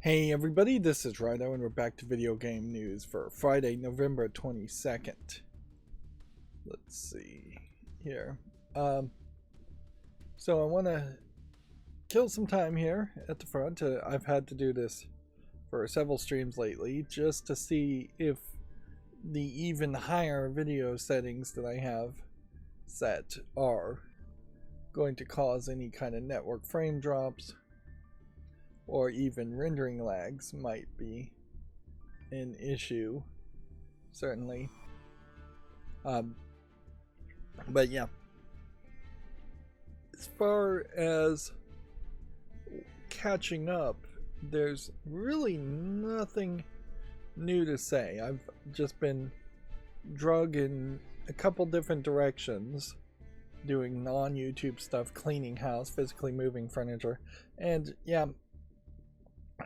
Hey everybody, this is Rydo and we're back to video game news for Friday, November 22nd. Let's see here. So I want to kill some time here at the front. I've had to do this for several streams lately just to see if the even higher video settings that I have set are going to cause any kind of network frame drops, or even rendering lags might be an issue, certainly. But yeah, as far as catching up, there's really nothing new to say. I've just been drug in a couple different directions, doing non-YouTube stuff, cleaning house, physically moving furniture, and yeah,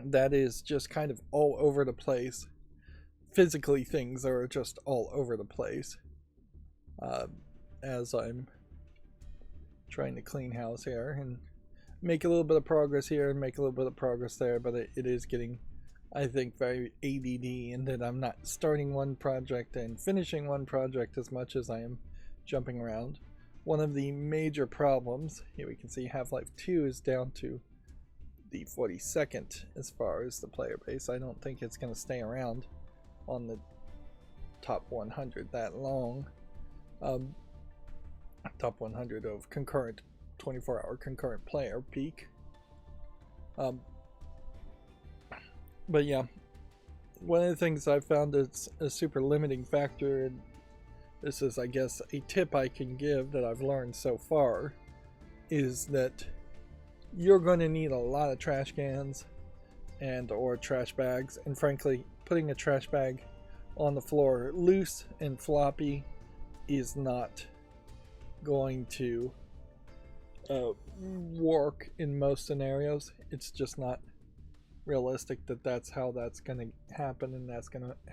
that is just kind of all over the place. Physically, things are just all over the place as I'm trying to clean house here and make a little bit of progress here and make a little bit of progress there, but it is getting, I think, very ADD, and that I'm not starting one project and finishing one project as much as I am jumping around. One of the major problems, here we can see Half-Life 2 is down to the 42nd as far as the player base. I don't think it's going to stay around on the top 100 that long. Top 100 of concurrent 24-hour concurrent player peak. But yeah, one of the things I found that's a super limiting factor, and this is, I guess, a tip I can give that I've learned so far, is that you're going to need a lot of trash cans and or trash bags, and frankly, putting a trash bag on the floor loose and floppy is not going to work in most scenarios. It's just not realistic that that's how that's going to happen and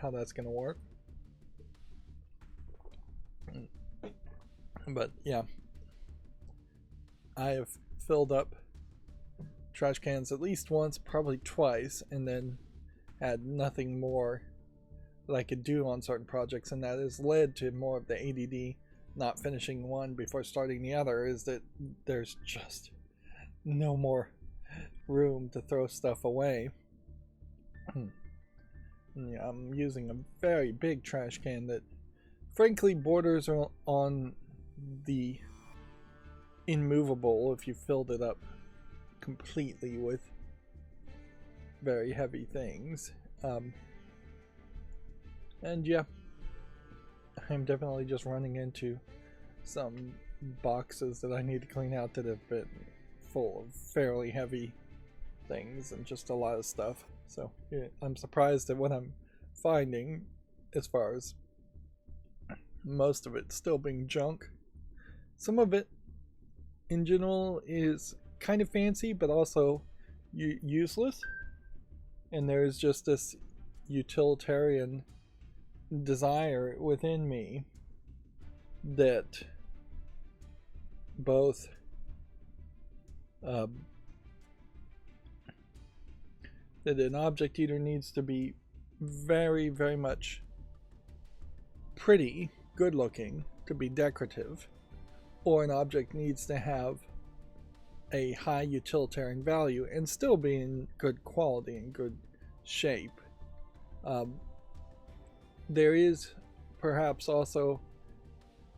how that's going to work. But yeah, I have filled up trash cans at least once, probably twice, and then had nothing more that I could do on certain projects, and that has led to more of the ADD. Not finishing one before starting the other is that there's just no more room to throw stuff away. Yeah, I'm using a very big trash can that frankly borders on the immovable if you filled it up completely with very heavy things. And yeah, I'm definitely just running into some boxes that I need to clean out that have been full of fairly heavy things and just a lot of stuff. So yeah, I'm surprised at what I'm finding, as far as most of it still being junk. Some of it in general is kind of fancy, but also useless, and there's just this utilitarian desire within me that both that an object either needs to be very, very much pretty, good looking, to be decorative, or an object needs to have a high utilitarian value and still be in good quality and good shape. There is perhaps also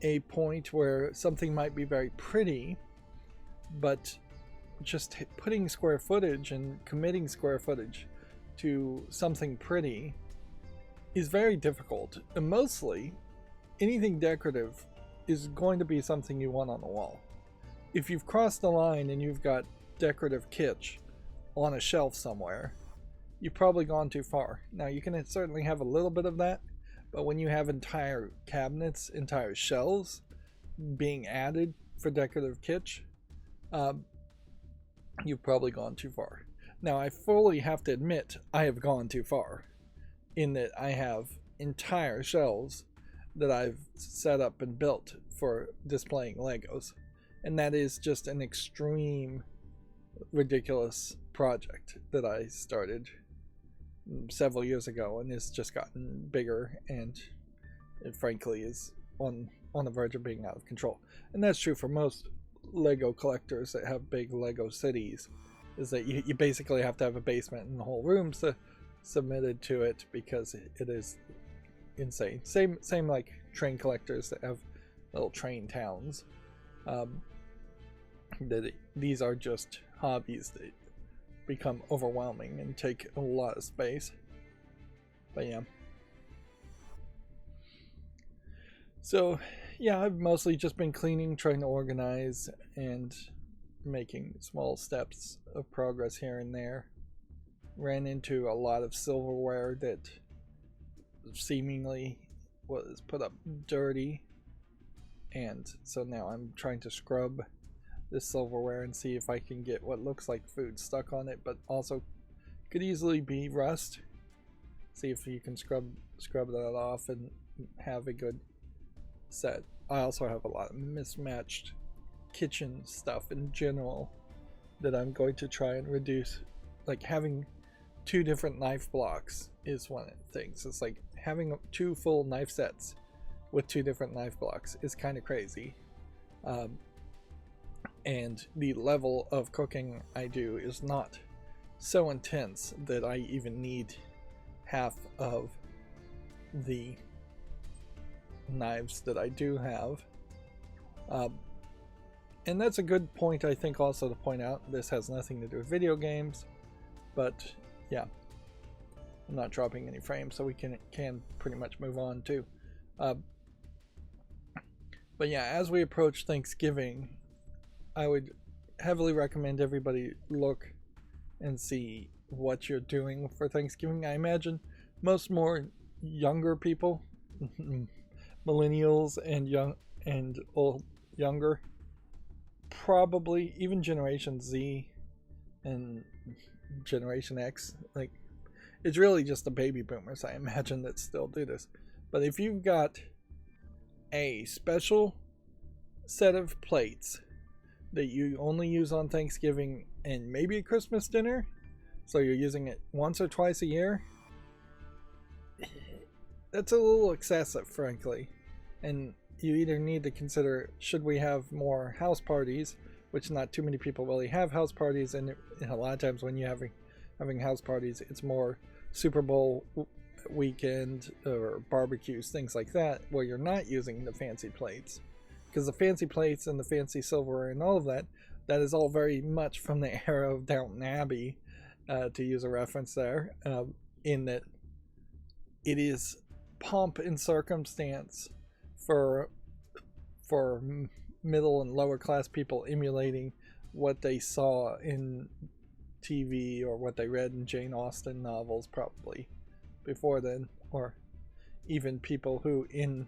a point where something might be very pretty, but just putting square footage and committing square footage to something pretty is very difficult. And mostly, anything decorative is going to be something you want on the wall. If you've crossed the line and you've got decorative kitsch on a shelf somewhere, you've probably gone too far. Now, you can certainly have a little bit of that, but when you have entire cabinets, entire shelves being added for decorative kitsch, you've probably gone too far. Now, I fully have to admit I have gone too far, in that I have entire shelves that I've set up and built for displaying Legos. And that is just an extreme, ridiculous project that I started several years ago, and it's just gotten bigger, and it frankly is on the verge of being out of control. And that's true for most Lego collectors that have big Lego cities, is that you basically have to have a basement and the whole room submitted to it, because it is insane. Same like train collectors that have little train towns. These are just hobbies that become overwhelming and take a lot of space. But yeah. So yeah, I've mostly just been cleaning, trying to organize, and making small steps of progress here and there. Ran into a lot of silverware that seemingly was put up dirty, and so now I'm trying to scrub this silverware and see if I can get what looks like food stuck on it, but also could easily be rust. See if you can scrub that off and have a good set. I also have a lot of mismatched kitchen stuff in general that I'm going to try and reduce. Like having 2 different knife blocks is one of the things. It's like having 2 full knife sets with 2 different knife blocks is kind of crazy. And the level of cooking I do is not so intense that I even need half of the knives that I do have. And that's a good point, I think, also to point out. This has nothing to do with video games, but yeah, I'm not dropping any frames, so we can pretty much move on too. But yeah, as we approach Thanksgiving, I would heavily recommend everybody look and see what you're doing for Thanksgiving. I imagine most more younger people, millennials and younger, probably even Generation Z and Generation X, like it's really just the baby boomers, I imagine, that still do this. But if you've got a special set of plates that you only use on Thanksgiving and maybe a Christmas dinner, so you're using it once or twice a year, that's a little excessive, frankly. And you either need to consider, should we have more house parties, which not too many people really have house parties, and a lot of times when you're having house parties, it's more Super Bowl weekend or barbecues, things like that, where you're not using the fancy plates. Because the fancy plates and the fancy silverware and all of that is all very much from the era of Downton Abbey, to use a reference there, in that it is pomp and circumstance for middle and lower class people emulating what they saw in TV or what they read in Jane Austen novels probably before then, or even people who in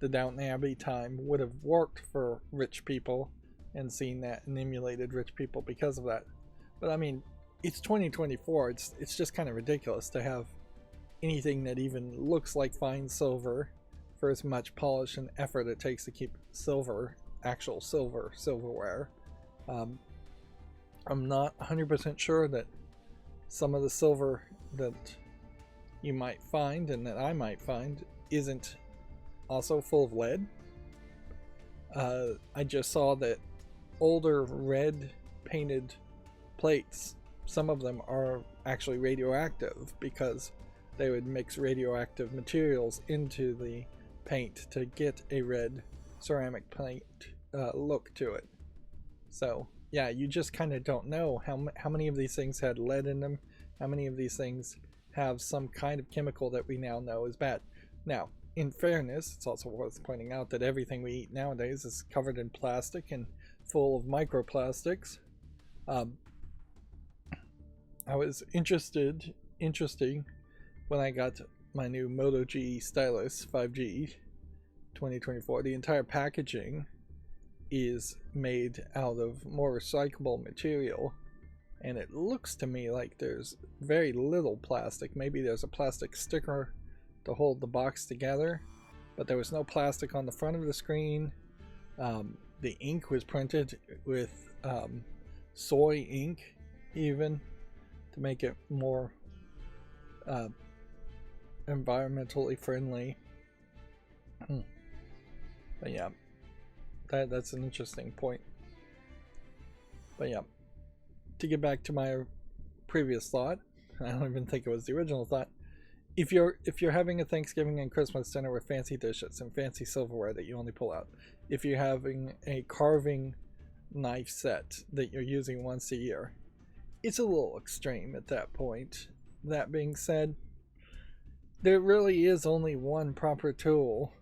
the Downton Abbey time would have worked for rich people and seen that and emulated rich people because of that. But I mean, it's 2024. It's just kind of ridiculous to have anything that even looks like fine silver for as much polish and effort it takes to keep silver, actual silverware. I'm not 100% sure that some of the silver that you might find and that I might find isn't also full of lead. I just saw that older red painted plates, some of them are actually radioactive because they would mix radioactive materials into the paint to get a red ceramic paint look to it. So yeah, you just kind of don't know how many of these things had lead in them, how many of these things have some kind of chemical that we now know is bad. Now, in fairness, it's also worth pointing out that everything we eat nowadays is covered in plastic and full of microplastics. I was interesting when I got my new Moto G stylus 5G 2024. The entire packaging is made out of more recyclable material, and it looks to me like there's very little plastic. Maybe there's a plastic sticker to hold the box together, but there was no plastic on the front of the screen. The ink was printed with soy ink, even to make it more uh, environmentally friendly. But yeah, that's an interesting point. But yeah, to get back to my previous thought, I don't even think it was the original thought. If you're having a Thanksgiving and Christmas dinner with fancy dishes and fancy silverware that you only pull out, if you're having a carving knife set that you're using once a year, it's a little extreme at that point. That being said, there really is only one proper tool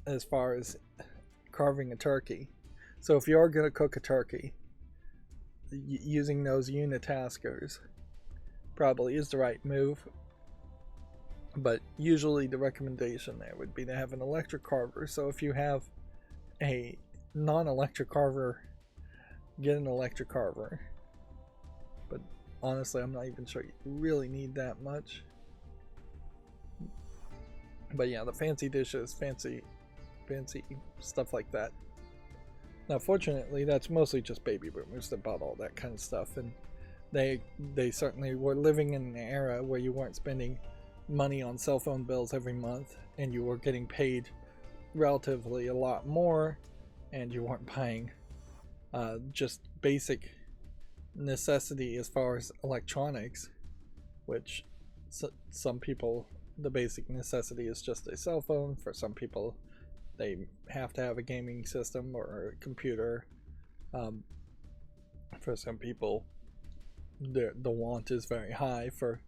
as far as carving a turkey. So if you are going to cook a turkey, using those unitaskers probably is the right move. But usually the recommendation there would be to have an electric carver. So if you have a non-electric carver, get an electric carver. But honestly, I'm not even sure you really need that much. But yeah, the fancy dishes, fancy stuff like that. Now fortunately, that's mostly just baby boomers that bought all that kind of stuff, and they certainly were living in an era where you weren't spending money on cell phone bills every month, and you were getting paid relatively a lot more, and you weren't buying just basic necessity as far as electronics, which some people, the basic necessity is just a cell phone. For some people, they have to have a gaming system or a computer. For some people, the want is very high for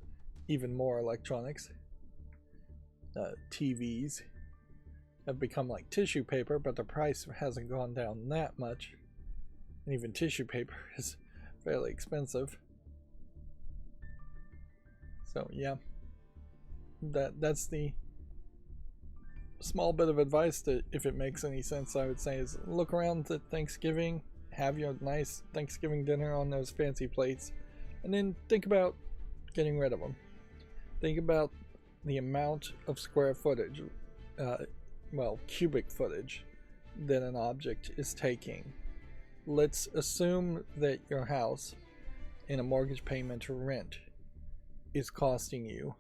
even more electronics. TVs have become like tissue paper, but the price hasn't gone down that much. And even tissue paper is fairly expensive. So yeah, that's the small bit of advice that, if it makes any sense, I would say is look around at Thanksgiving, have your nice Thanksgiving dinner on those fancy plates, and then think about getting rid of them. Think about the amount of square footage, cubic footage, that an object is taking. Let's assume that your house, in a mortgage payment or rent, is costing you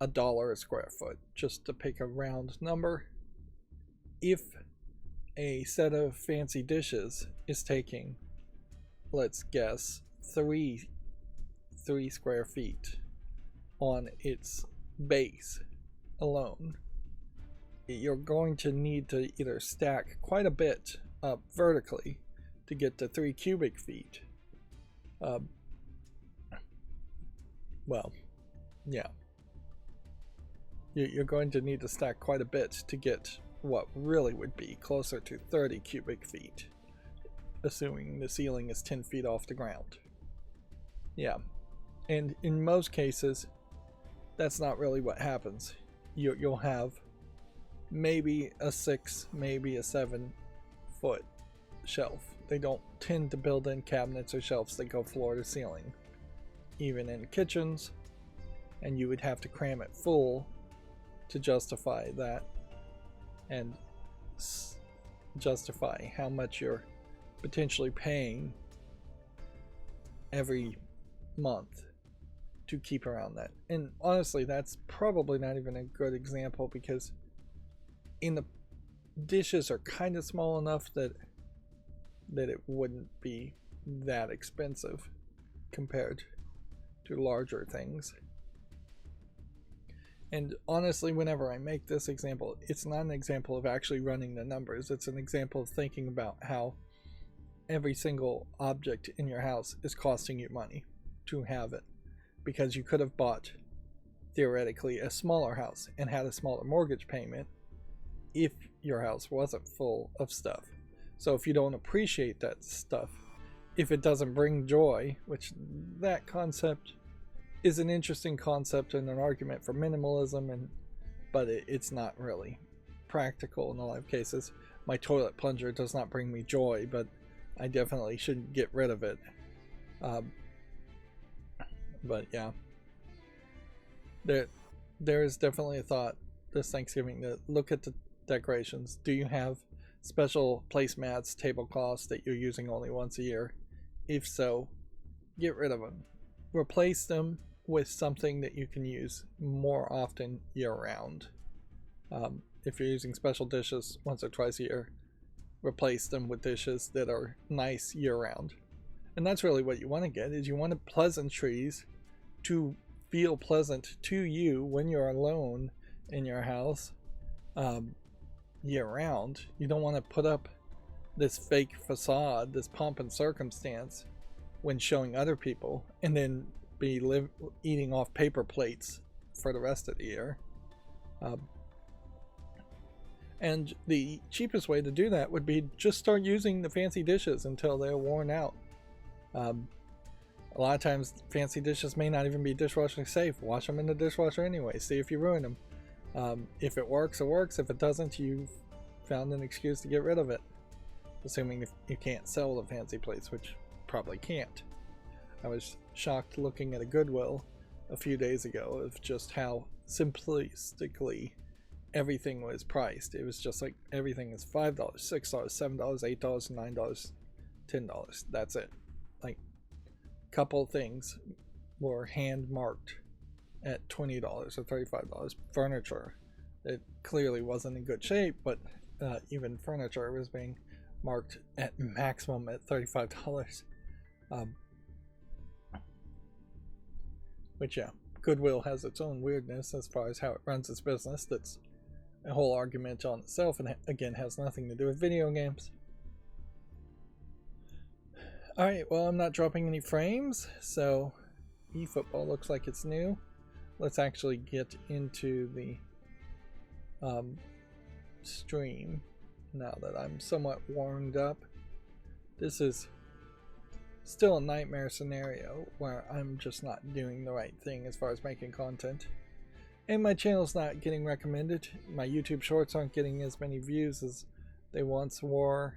$1 a square foot, just to pick a round number. If a set of fancy dishes is taking, let's guess, 3 square feet on its base alone, you're going to need to either stack quite a bit up vertically to get to 3 cubic feet. You're going to need to stack quite a bit to get what really would be closer to 30 cubic feet, assuming the ceiling is 10 feet off the ground. Yeah, and in most cases, that's not really what happens. You'll have maybe a 6, maybe a 7 foot shelf. They don't tend to build in cabinets or shelves that go floor to ceiling, even in kitchens, and you would have to cram it full to justify that and justify how much you're potentially paying every month to keep around that. And honestly, that's probably not even a good example, because the dishes are kind of small enough that it wouldn't be that expensive compared to larger things. And honestly, whenever I make this example, it's not an example of actually running the numbers. It's an example of thinking about how every single object in your house is costing you money to have it, because you could have bought, theoretically, a smaller house and had a smaller mortgage payment if your house wasn't full of stuff. So if you don't appreciate that stuff, if it doesn't bring joy, which that concept is an interesting concept and an argument for minimalism, but it's not really practical in a lot of cases. My toilet plunger does not bring me joy, but I definitely shouldn't get rid of it. But yeah, there is definitely a thought this Thanksgiving to look at the decorations. Do you have special placemats, tablecloths that you're using only once a year? If so, get rid of them. replace them with something that you can use more often year round. If you're using special dishes once or twice a year, replace them with dishes that are nice year round. And that's really what you want to get, is you want pleasantries to feel pleasant to you when you're alone in your house year round. You don't want to put up this fake facade, this pomp and circumstance when showing other people, and then be eating off paper plates for the rest of the year. And the cheapest way to do that would be just start using the fancy dishes until they're worn out. A lot of times fancy dishes may not even be dishwasher safe. Wash them in the dishwasher anyway, see if you ruin them. If it works, it works. If it doesn't, you've found an excuse to get rid of it, assuming if you can't sell the fancy plates, which probably can't. I was shocked looking at a Goodwill a few days ago of just how simplistically everything was priced. It was just like everything is $5, $6, $7, $8, $9, $10. That's it. Like a couple things were hand marked at $20 or $35. Furniture, it clearly wasn't in good shape, but even furniture was being marked at maximum at $35. Which, yeah, Goodwill has its own weirdness as far as how it runs its business. That's a whole argument on itself, and again has nothing to do with video games. Alright, well, I'm not dropping any frames, so eFootball looks like it's new. Let's actually get into the stream now that I'm somewhat warmed up. This is still a nightmare scenario where I'm just not doing the right thing as far as making content. And my channel's not getting recommended. My YouTube shorts aren't getting as many views as they once were.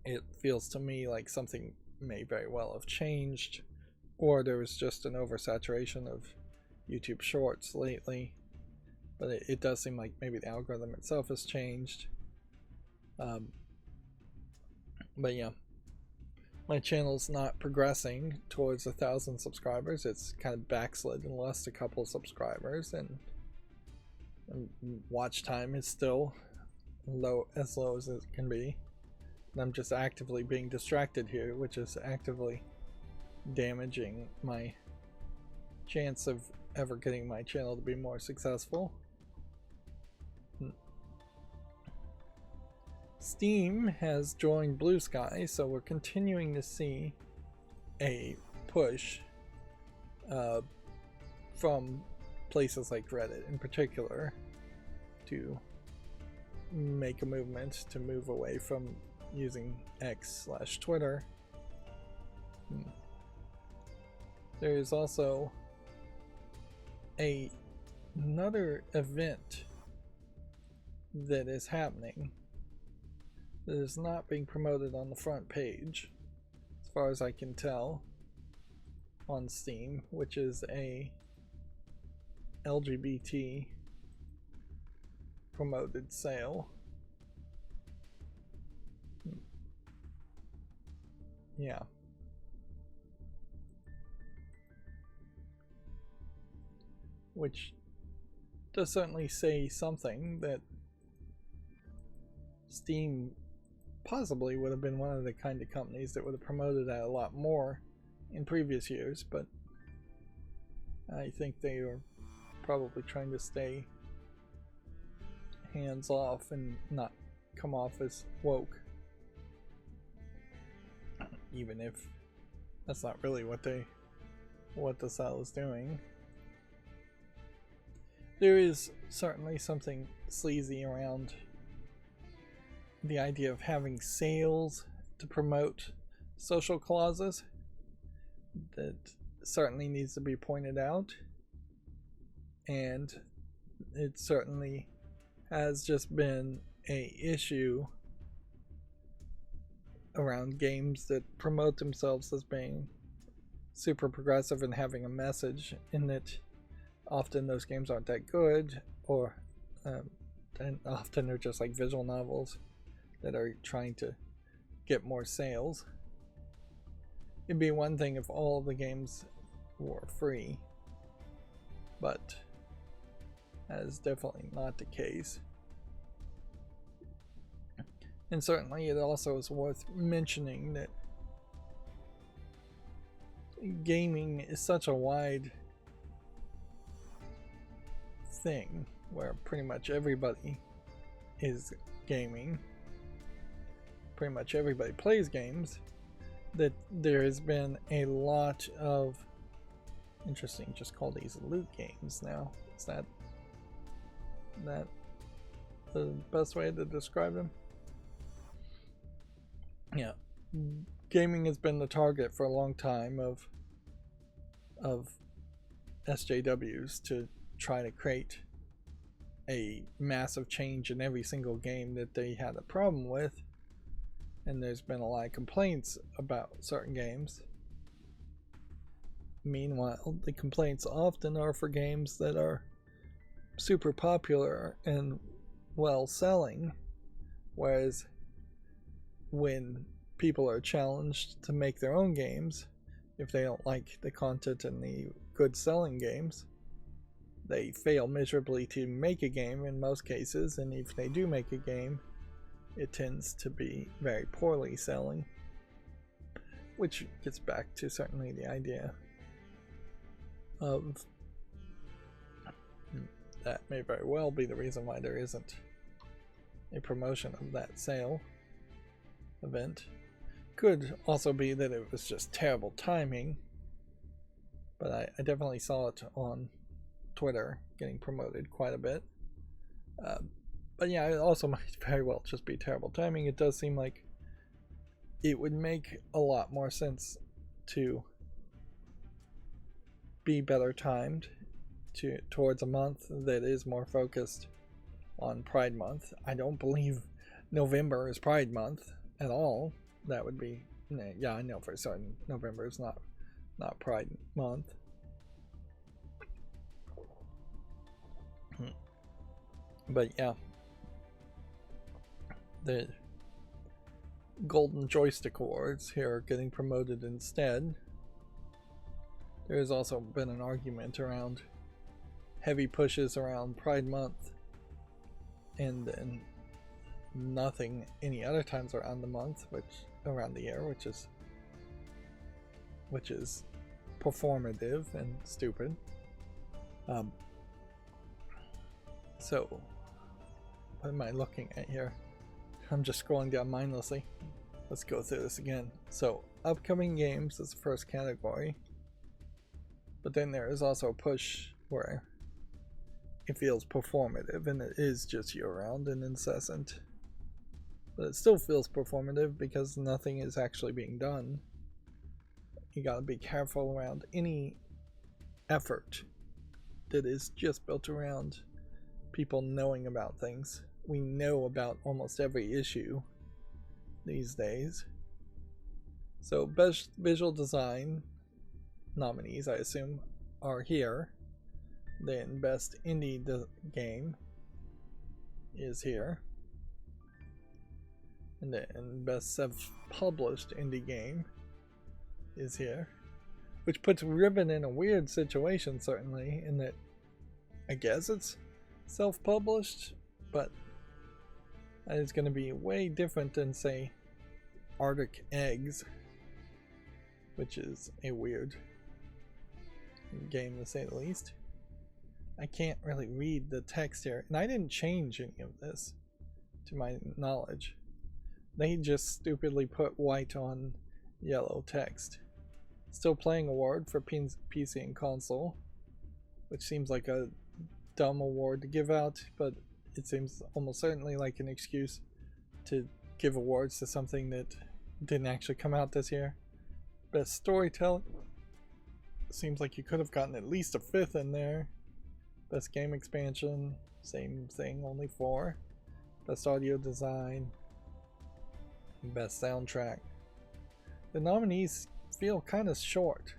It feels to me like something may very well have changed, or there was just an oversaturation of YouTube shorts lately. But it does seem like maybe the algorithm itself has changed. But yeah, my channel's not progressing towards 1,000 subscribers. It's kind of backslid and lost a couple subscribers, and watch time is still as low as it can be. And I'm just actively being distracted here, which is actively damaging my chance of ever getting my channel to be more successful. Steam has joined Blue Sky, so we're continuing to see a push from places like Reddit in particular to make a movement to move away from using X/Twitter. There is also another event that is happening that is not being promoted on the front page, as far as I can tell, on Steam, which is a LGBT promoted sale. Yeah. Which does certainly say something that Steam possibly would have been one of the kind of companies that would have promoted that a lot more in previous years, but I think they are probably trying to stay hands off and not come off as woke, even if that's not really what the sale is doing. There is certainly something sleazy around the idea of having sales to promote social clauses. That certainly needs to be pointed out, and it certainly has just been an issue around games that promote themselves as being super progressive and having a message, in that often those games aren't that good, or and often they're just like visual novels that are trying to get more sales. It'd be one thing if all the games were free, but that is definitely not the case. And certainly it also is worth mentioning that gaming is such a wide thing where pretty much everybody is gaming, pretty much everybody plays games, that there has been a lot of interesting, just call these loot games now. Is that the best way to describe them? Yeah, gaming has been the target for a long time of SJWs to try to create a massive change in every single game that they had a problem with, and there's been a lot of complaints about certain games. Meanwhile, the complaints often are for games that are super popular and well selling, whereas when people are challenged to make their own games, if they don't like the content in the good selling games, they fail miserably to make a game in most cases, and if they do make a game, it tends to be very poorly selling, which gets back to certainly the idea of that may very well be the reason why there isn't a promotion of that sale event. Could also be that it was just terrible timing, but I definitely saw it on Twitter getting promoted quite a bit. But yeah, it also might very well just be terrible timing. It does seem like it would make a lot more sense to be better timed towards a month that is more focused on Pride Month. I don't believe November is Pride Month at all. That would be, yeah, I know for certain November is not Pride Month. But yeah, the Golden Joystick Awards here are getting promoted instead. There's also been an argument around heavy pushes around Pride Month and then nothing any other times around the month, around the year, which is performative and stupid. So what am I looking at here? I'm just scrolling down mindlessly. Let's go through this again. So upcoming games is the first category, but then there is also a push where it feels performative, and it is just year-round and incessant. But it still feels performative because nothing is actually being done. You gotta be careful around any effort that is just built around people knowing about things. We know about almost every issue these days. So best visual design nominees, I assume, are here. Then best indie game is here. And then best self-published indie game is here. Which puts Ribbon in a weird situation, certainly, in that I guess it's self-published, but it's going to be way different than, say, Arctic Eggs, which is a weird game to say the least. I can't really read the text here, and I didn't change any of this to my knowledge. They just stupidly put white on yellow text. Still playing award for PC and console, which seems like a dumb award to give out, but it seems almost certainly like an excuse to give awards to something that didn't actually come out this year. Best storytelling, seems like you could have gotten at least a 5th in there. Best game expansion, same thing, only 4. Best audio design, best soundtrack. The nominees feel kind of short.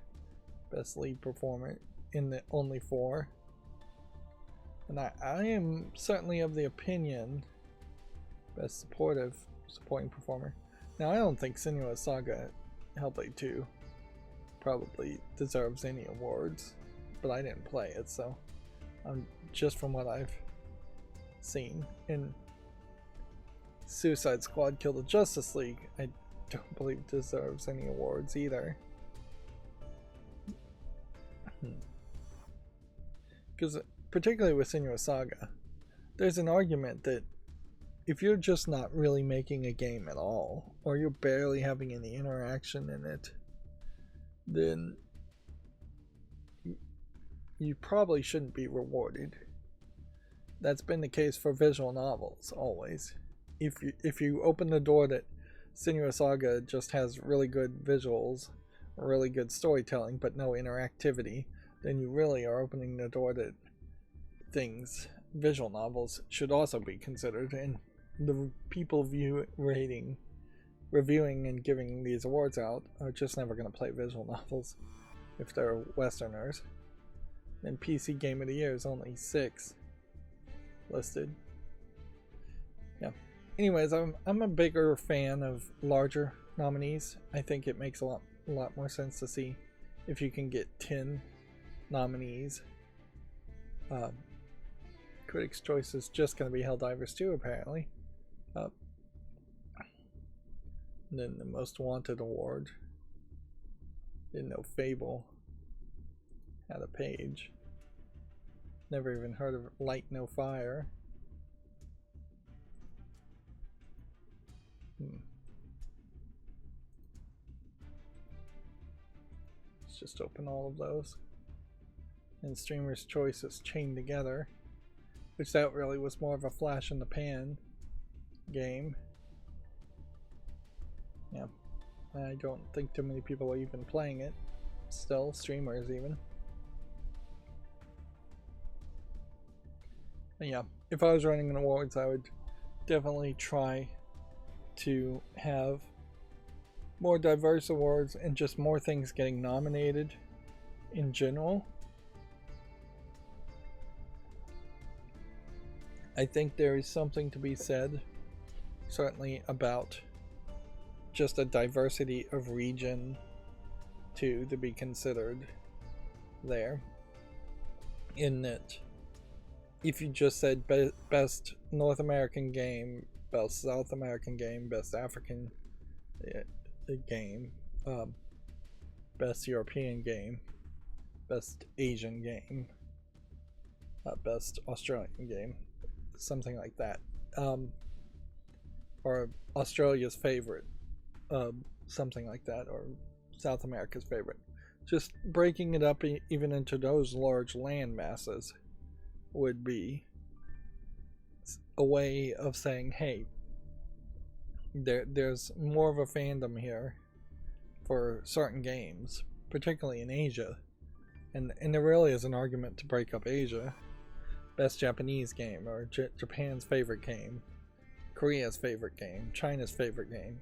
Best lead performer in the only 4. And I am certainly of the opinion, best supporting performer. Now I don't think Senua's Saga Hellblade 2 probably deserves any awards, but I didn't play it, so just from what I've seen. And Suicide Squad Kill the Justice League, I don't believe deserves any awards either. Because particularly with Senua's Saga, there's an argument that if you're just not really making a game at all, or you're barely having any interaction in it, then you probably shouldn't be rewarded. That's been the case for visual novels always. If you open the door that Senua Saga just has really good visuals, really good storytelling, but no interactivity, then you really are opening the door that visual novels should also be considered, and the people reviewing and giving these awards out are just never going to play visual novels if they're Westerners. And PC Game of the Year is only 6 listed. Yeah. Anyways, I'm a bigger fan of larger nominees. I think it makes a lot more sense to see if you can get 10 nominees. Critics' Choice is just going to be Helldivers 2, apparently. And then the Most Wanted Award. Didn't know Fable had a page. Never even heard of Light No Fire. Let's just open all of those. And Streamer's Choice is Chained Together, which that really was more of a flash in the pan game. Yeah, I don't think too many people are even playing it. Still, streamers even. But yeah, if I was running an awards, I would definitely try to have more diverse awards and just more things getting nominated in general. I think there is something to be said, certainly, about just a diversity of region too to be considered there. In that, if you just said best North American game, best South American game, best African game, best European game, best Asian game, best Australian game, something like that, or Australia's favorite, something like that, or South America's favorite. Just breaking it up even into those large land masses would be a way of saying, hey, there's more of a fandom here for certain games, particularly in Asia, and there really is an argument to break up Asia. Best Japanese game, or Japan's favorite game, Korea's favorite game, China's favorite game,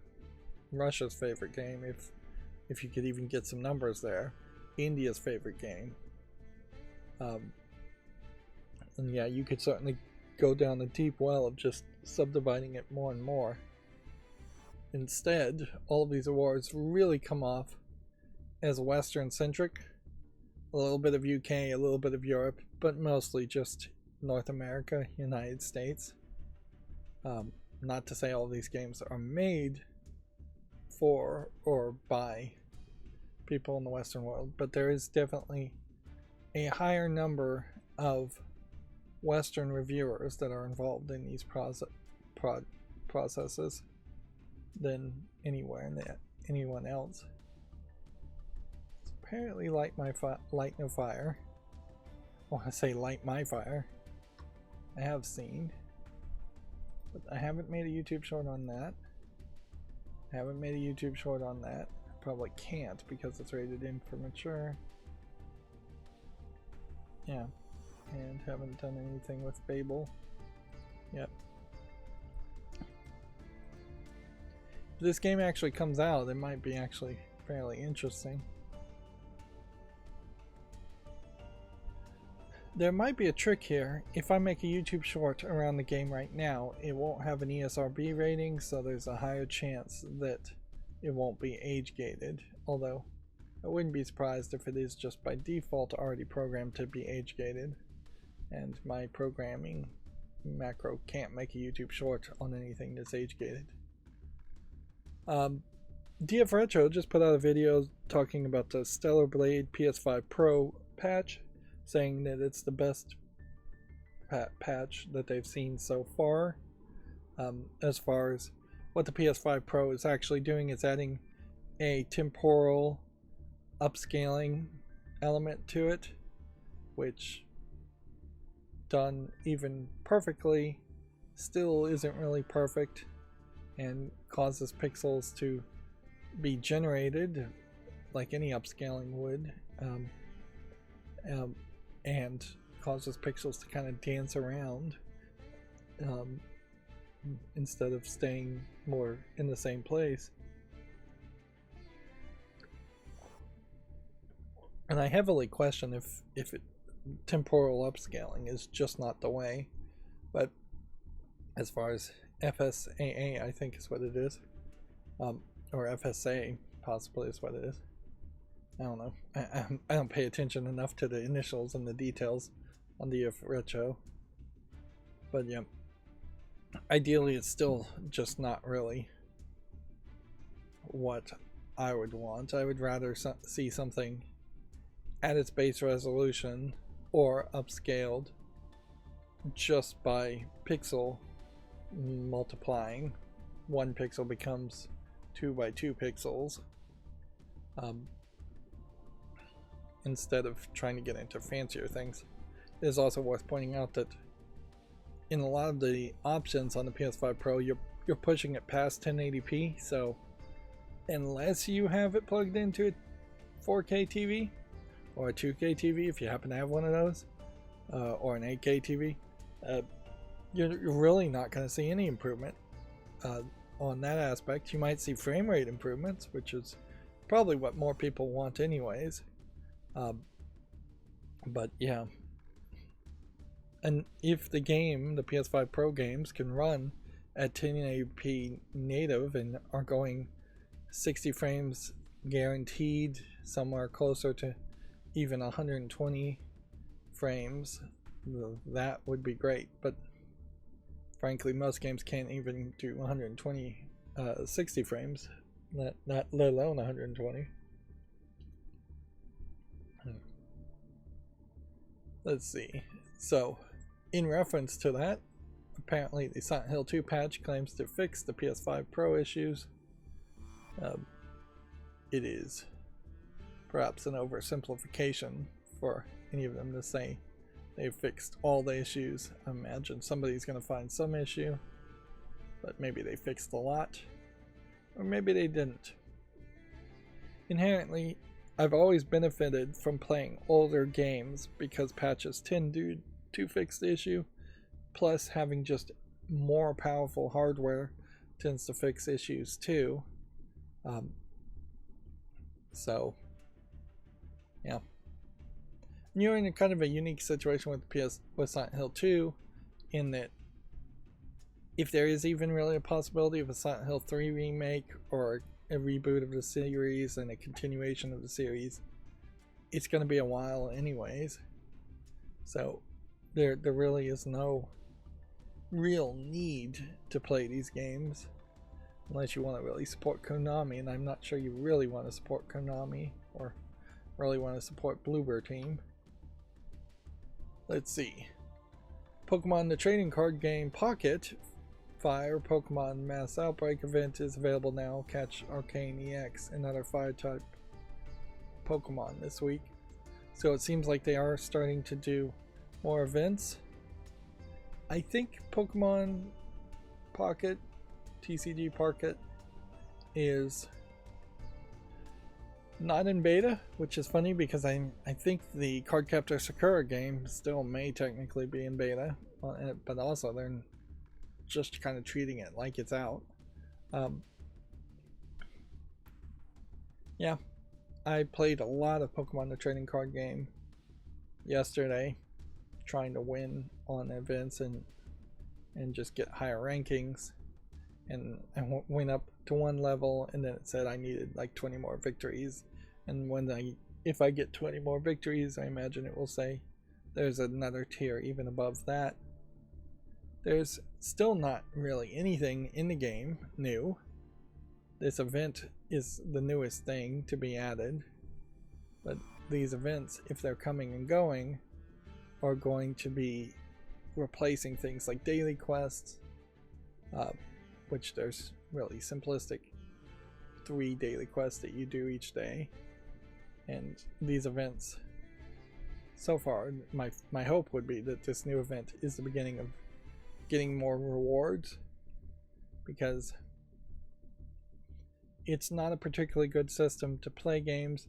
Russia's favorite game, if you could even get some numbers there, India's favorite game. And yeah, you could certainly go down the deep well of just subdividing it more and more. Instead, all of these awards really come off as Western centric, a little bit of UK, a little bit of Europe, but mostly just North America, United States. Not to say all these games are made for or by people in the Western world, but there is definitely a higher number of Western reviewers that are involved in these processes than anyone else. It's apparently Light No Fire. I want to say Light My Fire. I have seen, but I haven't made a YouTube short on that. Probably can't because it's rated in for mature. Yeah, and haven't done anything with Fable. Yep. If this game actually comes out, it might be actually fairly interesting. There might be a trick here. If I make a YouTube short around the game right now, it won't have an ESRB rating, so there's a higher chance that it won't be age gated. Although I wouldn't be surprised if it is just by default already programmed to be age gated, and my programming macro can't make a YouTube short on anything that's age gated. DF Retro just put out a video talking about the Stellar Blade PS5 Pro patch, saying that it's the best patch that they've seen so far. As far as what the PS5 Pro is actually doing, is adding a temporal upscaling element to it, which, done even perfectly, still isn't really perfect and causes pixels to be generated like any upscaling would, and causes pixels to kind of dance around instead of staying more in the same place. And I heavily question if temporal upscaling is just not the way. But as far as FSAA, I think is what it is, or FSA possibly is what it is. I don't know. I don't pay attention enough to the initials and the details on the Retro. But yeah, ideally it's still just not really what I would want. I would rather see something at its base resolution or upscaled just by pixel multiplying. 1 pixel becomes 2 by 2 pixels, instead of trying to get into fancier things. It is also worth pointing out that in a lot of the options on the PS5 Pro, you're pushing it past 1080p, so unless you have it plugged into a 4K TV or a 2K TV, if you happen to have one of those, or an 8K TV, you're really not going to see any improvement on that aspect. You might see frame rate improvements, which is probably what more people want anyways. But yeah, and if the PS5 Pro games can run at 1080p native and are going 60 frames guaranteed, somewhere closer to even 120 frames, that would be great. But frankly, most games can't even do 120 60 frames, let alone 120. Let's see. So in reference to that, apparently the Silent Hill 2 patch claims to fix the PS5 Pro issues. It is perhaps an oversimplification for any of them to say they've fixed all the issues. I imagine somebody's going to find some issue, but maybe they fixed a lot, or maybe they didn't. Inherently, I've always benefited from playing older games because patches tend to fix the issue, plus having just more powerful hardware tends to fix issues too. So yeah, you're in a kind of a unique situation with Silent Hill 2, in that if there is even really a possibility of a Silent Hill 3 remake or a reboot of the series and a continuation of the series, it's going to be a while anyways. So there really is no real need to play these games unless you want to really support Konami, and I'm not sure you really want to support Konami or really want to support Bloober Team. Let's see. Pokemon the Trading Card Game Pocket Fire Pokemon Mass Outbreak event is available now. Catch Arcane EX and other fire type Pokemon this week. So it seems like they are starting to do more events. I think Pokemon Pocket, TCG Pocket, is not in beta, which is funny because I think the Cardcaptor Sakura game still may technically be in beta, but also they're just kind of treating it like it's out. Yeah, I played a lot of Pokemon the Trading Card Game yesterday, trying to win on events and just get higher rankings, and I went up to 1 level, and then it said I needed like 20 more victories, And if I get 20 more victories, I imagine it will say there's another tier even above that. There's still not really anything in the game new. This event is the newest thing to be added, but these events, if they're coming and going, are going to be replacing things like daily quests, which there's really simplistic 3 daily quests that you do each day. And these events, so far, my hope would be that this new event is the beginning of getting more rewards, because it's not a particularly good system to play games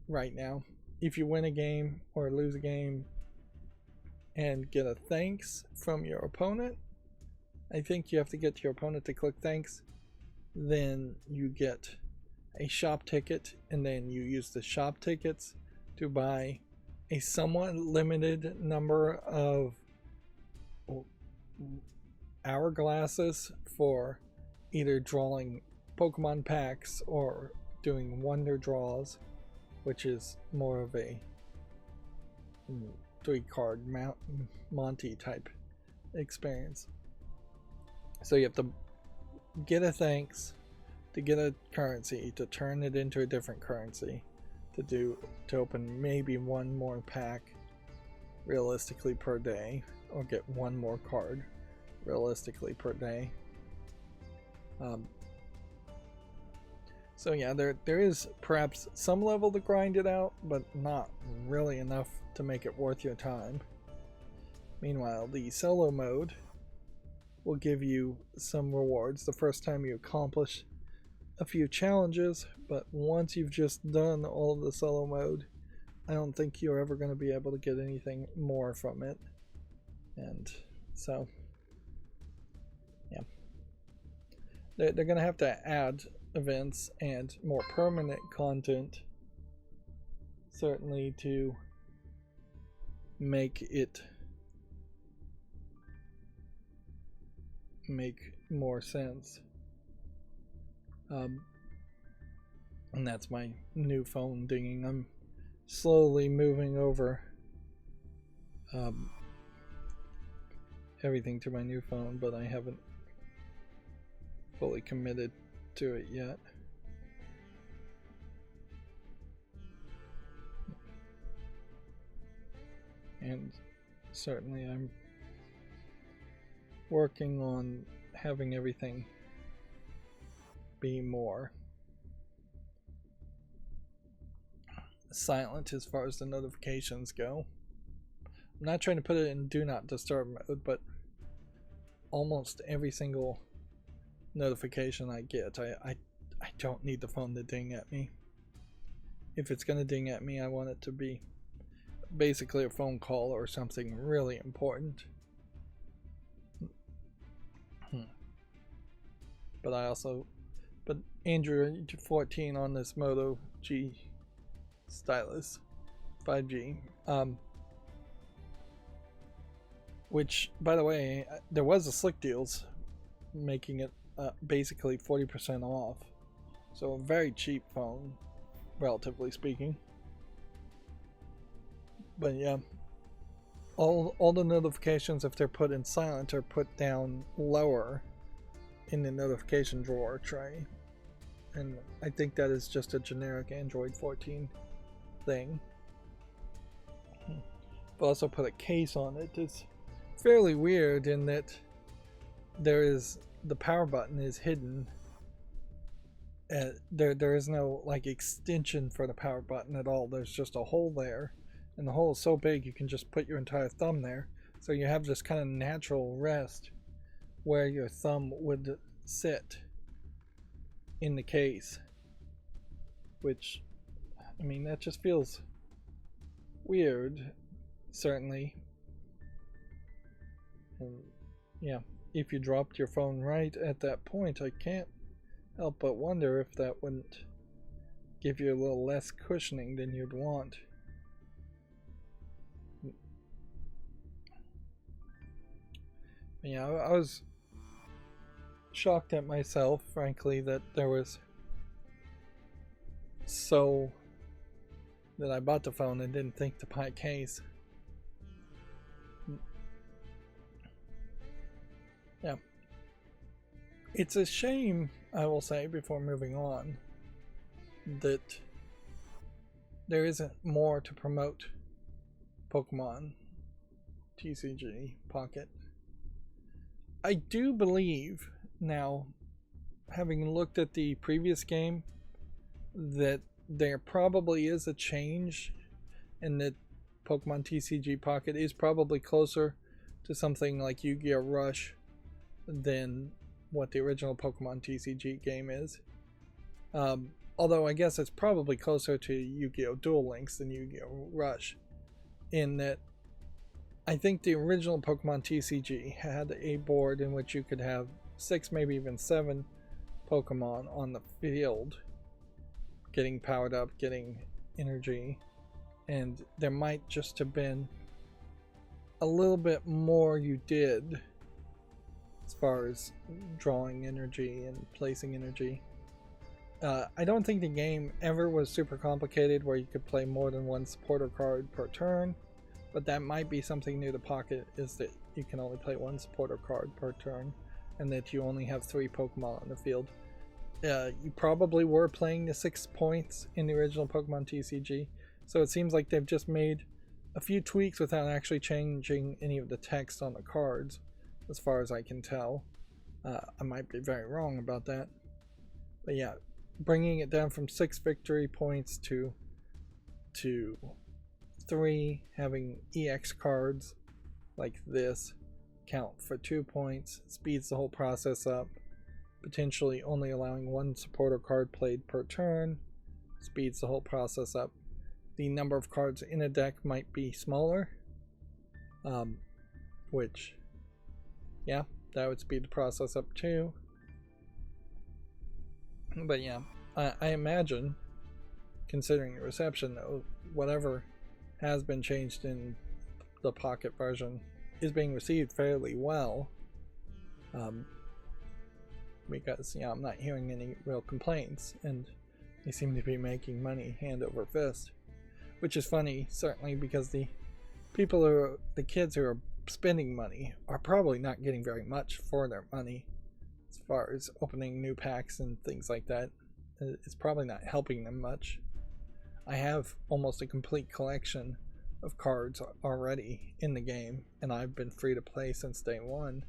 right now. If you win a game or lose a game and get a thanks from your opponent, I think you have to get your opponent to click thanks, then you get a shop ticket, and then you use the shop tickets to buy a somewhat limited number of hourglasses for either drawing Pokemon packs or doing wonder draws, which is more of a 3-card Monty type experience. So you have to get a thanks to get a currency, to turn it into a different currency, to open maybe one more pack realistically per day, or get one more card realistically per day. So yeah, there is perhaps some level to grind it out, but not really enough to make it worth your time. Meanwhile, the solo mode will give you some rewards the first time you accomplish a few challenges, but once you've just done all of the solo mode, I don't think you're ever going to be able to get anything more from it. And so, yeah. They're going to have to add events and more permanent content, certainly, to make it make more sense. And that's my new phone dinging. I'm slowly moving over everything to my new phone, but I haven't fully committed to it yet. And certainly I'm working on having everything be more silent as far as the notifications go. I'm not trying to put it in do not disturb mode, but almost every single notification I get, I don't need the phone to ding at me. If it's going to ding at me, I want it to be basically a phone call or something really important. But Android 14 on this Moto G stylus 5G, which, by the way, there was a Slick Deals making it basically 40% off, so a very cheap phone, relatively speaking. But yeah, all the notifications, if they're put in silent, are put down lower in the notification drawer tray, and I think that is just a generic Android 14 thing. But also put a case on it. It's fairly weird in that the power button is hidden. There is no like extension for the power button at all. There's just a hole there, and the hole is so big you can just put your entire thumb there, so you have this kind of natural rest where your thumb would sit in the case, which, I mean, that just feels weird, certainly. And yeah, if you dropped your phone right at that point, I can't help but wonder if that wouldn't give you a little less cushioning than you'd want. Yeah, I was shocked at myself, frankly, that there was so that I bought the phone and didn't think to buy a case. Yeah. It's a shame, I will say, before moving on, that there isn't more to promote Pokemon TCG Pocket. I do believe now, having looked at the previous game, that there probably is a change and that Pokemon TCG Pocket is probably closer to something like Yu-Gi-Oh! Rush than what the original Pokemon TCG game is. Although I guess it's probably closer to Yu-Gi-Oh! Duel Links than Yu-Gi-Oh! Rush, in that I think the original Pokemon TCG had a board in which you could have 6, maybe even 7 Pokemon on the field, getting powered up, getting energy, and there might just have been a little bit more you did as far as drawing energy and placing energy. I don't think the game ever was super complicated where you could play more than one supporter card per turn, but that might be something new to Pocket, is that you can only play one supporter card per turn and that you only have 3 Pokemon on the field. You probably were playing the 6 points in the original Pokemon TCG, so it seems like they've just made a few tweaks without actually changing any of the text on the cards, as far as I can tell. I might be very wrong about that, but yeah, bringing it down from 6 victory points to 3, having EX cards like this count for 2 points, speeds the whole process up, potentially only allowing 1 supporter card played per turn, speeds the whole process up. The number of cards in a deck might be smaller, which, yeah, that would speed the process up too. But yeah, I imagine, considering the reception, though, whatever has been changed in the Pocket version is being received fairly well, because I'm not hearing any real complaints, and they seem to be making money hand over fist, which is funny, certainly, because the kids who are spending money are probably not getting very much for their money as far as opening new packs and things like that. It's probably not helping them much. I have almost a complete collection of cards already in the game, and I've been free to play since day one.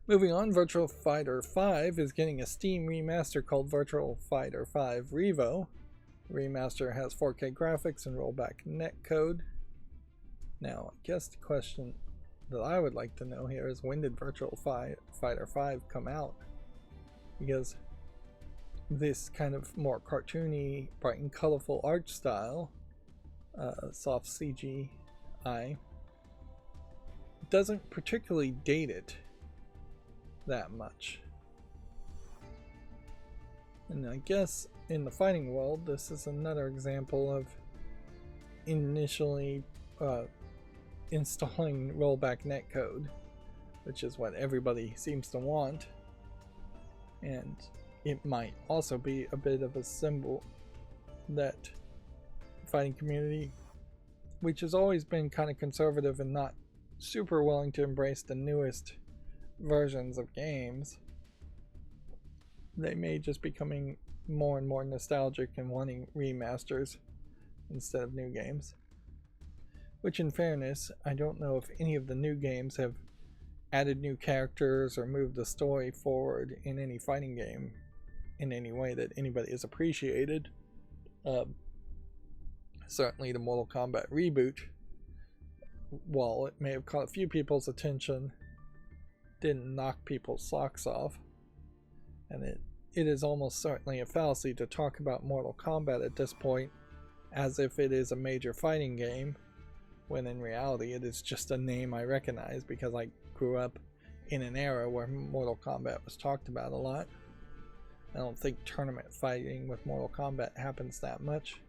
Moving on, Virtual Fighter 5 is getting a Steam remaster called Virtual Fighter 5 Revo. The remaster has 4K graphics and rollback netcode. Now, I guess the question that I would like to know here is, when did Virtual Fighter 5 come out? Because this kind of more cartoony, bright and colorful art style, soft CGI, doesn't particularly date it that much. And I guess in the fighting world, this is another example of initially installing rollback netcode, which is what everybody seems to want. And it might also be a bit of a symbol that the fighting community, which has always been kind of conservative and not super willing to embrace the newest versions of games, they may just becoming more and more nostalgic and wanting remasters instead of new games. Which, in fairness, I don't know if any of the new games have added new characters or moved the story forward in any fighting game in any way that anybody has appreciated. Certainly the Mortal Kombat reboot, while it may have caught a few people's attention, didn't knock people's socks off. And it is almost certainly a fallacy to talk about Mortal Kombat at this point as if it is a major fighting game, when in reality it is just a name I recognize because I grew up in an era where Mortal Kombat was talked about a lot. I don't think tournament fighting with Mortal Kombat happens that much.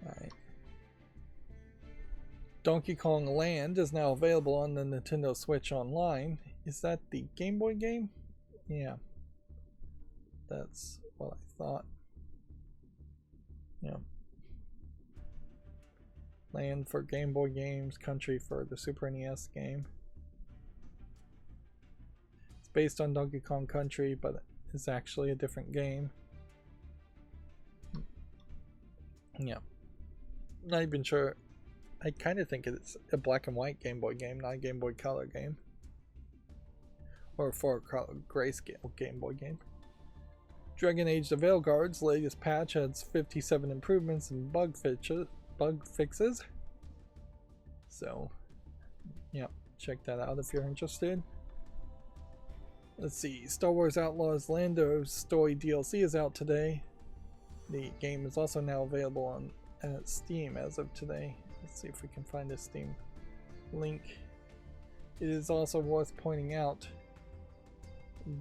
Alright. Donkey Kong Land is now available on the Nintendo Switch Online. Is that the Game Boy game? Yeah. That's what I thought. Yeah. Land for Game Boy games, country for the Super NES game. It's based on Donkey Kong Country, but it's actually a different game. Yeah. Not even sure. I kind of think it's a black and white Game Boy game, not a Game Boy Color game. Or for a grayscale Game Boy game. Dragon Age The Veilguard's latest patch has 57 improvements and bug fixes. So, yeah, check that out if you're interested. Let's see, Star Wars Outlaws Lando story DLC is out today. The game is also now available on Steam as of today. Let's see if we can find a Steam link. It is also worth pointing out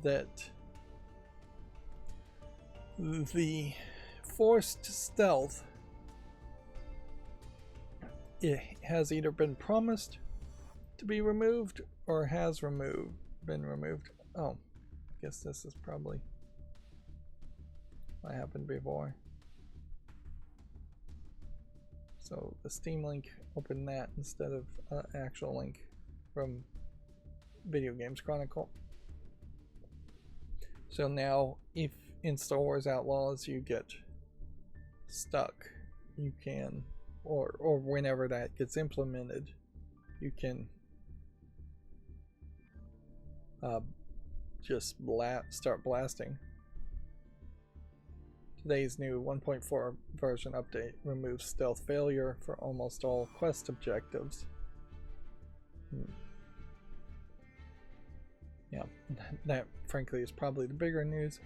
that the forced stealth, it has either been promised to be removed or has been removed. Oh, I guess this is probably what happened before. So the Steam link, open that instead of an actual link from Video Games Chronicle. So now if in Star Wars Outlaws you get stuck, you can, or whenever that gets implemented, you can just start blasting. Today's new 1.4 version update removes stealth failure for almost all quest objectives. Yeah, that frankly is probably the bigger news.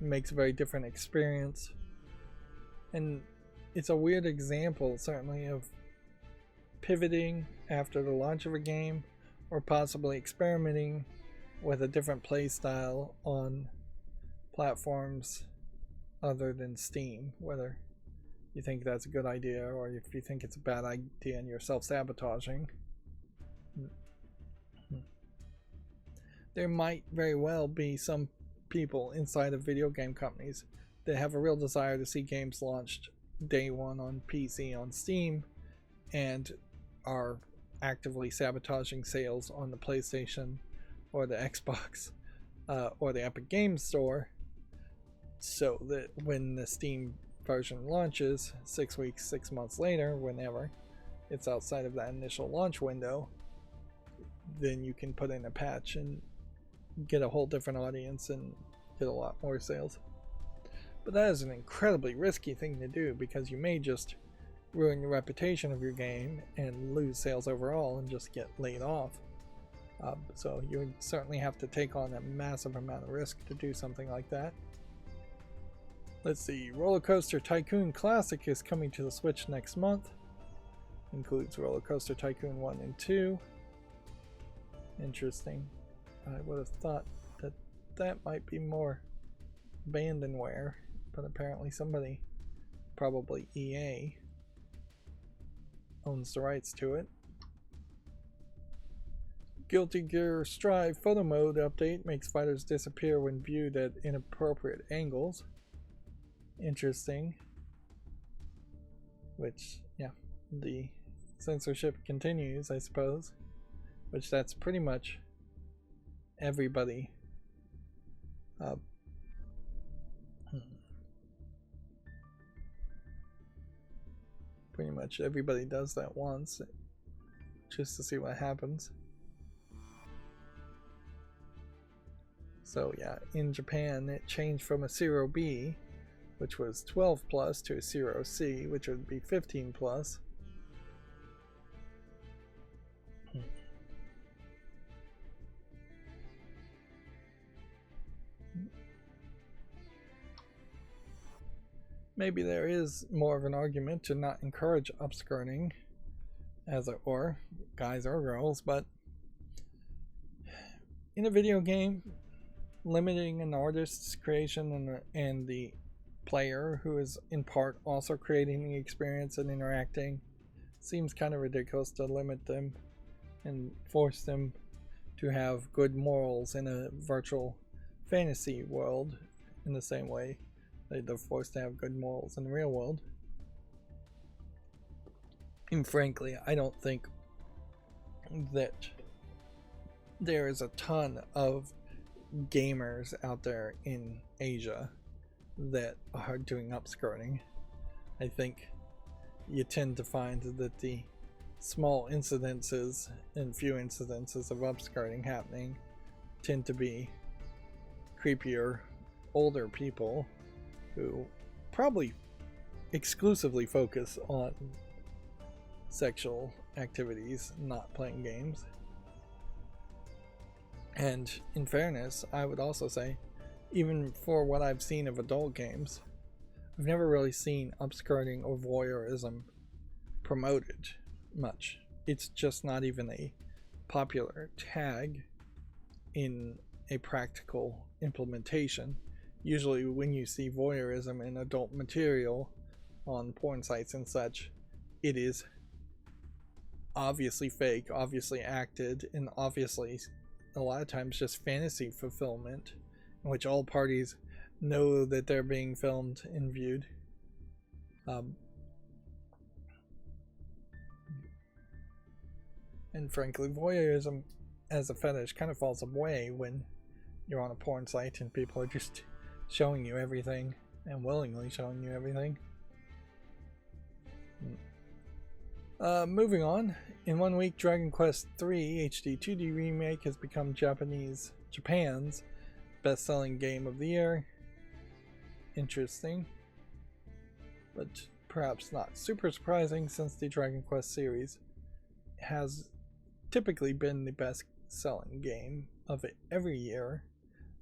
It makes a very different experience. And it's a weird example, certainly, of pivoting after the launch of a game, or possibly experimenting with a different play style on platforms other than Steam, whether you think that's a good idea or if you think it's a bad idea and you're self-sabotaging. There might very well be some people inside of video game companies that have a real desire to see games launched day one on PC on Steam and are actively sabotaging sales on the PlayStation or the Xbox or the Epic Games Store, so that when the Steam version launches 6 weeks, 6 months later, whenever it's outside of that initial launch window, then you can put in a patch and get a whole different audience and get a lot more sales. But that is an incredibly risky thing to do, because you may just ruin the reputation of your game and lose sales overall and just get laid off. So you would certainly have to take on a massive amount of risk to do something like that. Let's see, Roller Coaster Tycoon Classic is coming to the Switch next month. Includes Roller Coaster Tycoon 1 and 2. Interesting. I would have thought that that might be more abandonware, but apparently somebody, probably EA, owns the rights to it. Guilty Gear Strive Photo Mode update makes fighters disappear when viewed at inappropriate angles. Interesting. Which, yeah, the censorship continues, I suppose. Which that's pretty much everybody. Pretty much everybody does that once, just to see what happens. So yeah, in Japan it changed from a 0B, which was 12 plus, to a 0C, which would be 15 plus. Maybe there is more of an argument to not encourage upskirting, as it were, guys or girls, but in a video game, limiting an artist's creation and the player, who is in part also creating the experience and interacting, seems kind of ridiculous to limit them and force them to have good morals in a virtual fantasy world in the same way they're forced to have good morals in the real world. And frankly, I don't think that there is a ton of gamers out there in Asia that are doing upskirting. I think you tend to find that the small incidences and few incidences of upskirting happening tend to be creepier older people who probably exclusively focus on sexual activities, not playing games. And in fairness, I would also say, even for what I've seen of adult games, I've never really seen upskirting or voyeurism promoted much. It's just not even a popular tag in a practical implementation. Usually when you see voyeurism in adult material on porn sites and such, it is obviously fake, obviously acted, and obviously a lot of times just fantasy fulfillment, in which all parties know that they're being filmed and viewed. And frankly, voyeurism as a fetish kind of falls away when you're on a porn site and people are just showing you everything and willingly showing you everything. Moving on, in 1 week, Dragon Quest III HD 2D Remake has become Japan's best-selling game of the year. Interesting, but perhaps not super surprising, since the Dragon Quest series has typically been the best-selling game of it every year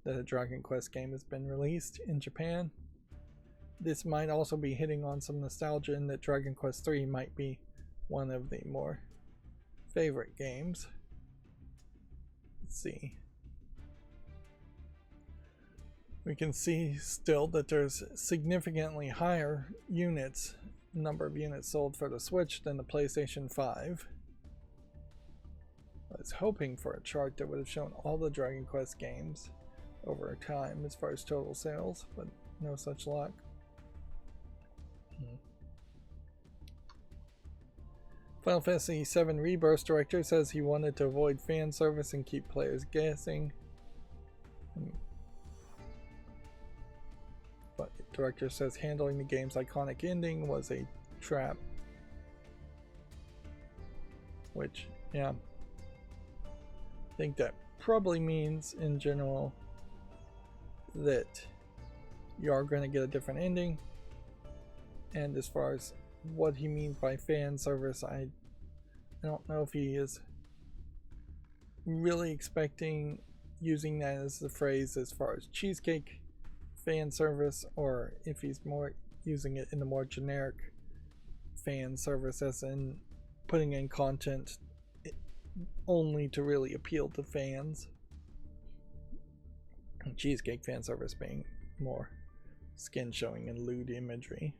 that a Dragon Quest game has been released in Japan. This might also be hitting on some nostalgia in that Dragon Quest III might be one of the more favorite games. Let's see. We can see still that there's significantly higher number of units sold for the Switch than the PlayStation 5. I was hoping for a chart that would have shown all the Dragon Quest games over time as far as total sales, but no such luck. Final Fantasy VII Rebirth director says he wanted to avoid fan service and keep players guessing. But the director says handling the game's iconic ending was a trap. Which, yeah. I think that probably means in general that you are going to get a different ending. And as far as what he means by fan service, I don't know if he is really expecting using that as the phrase as far as cheesecake fan service, or if he's more using it in the more generic fan service, as in putting in content only to really appeal to fans. Cheesecake fan service being more skin showing and lewd imagery,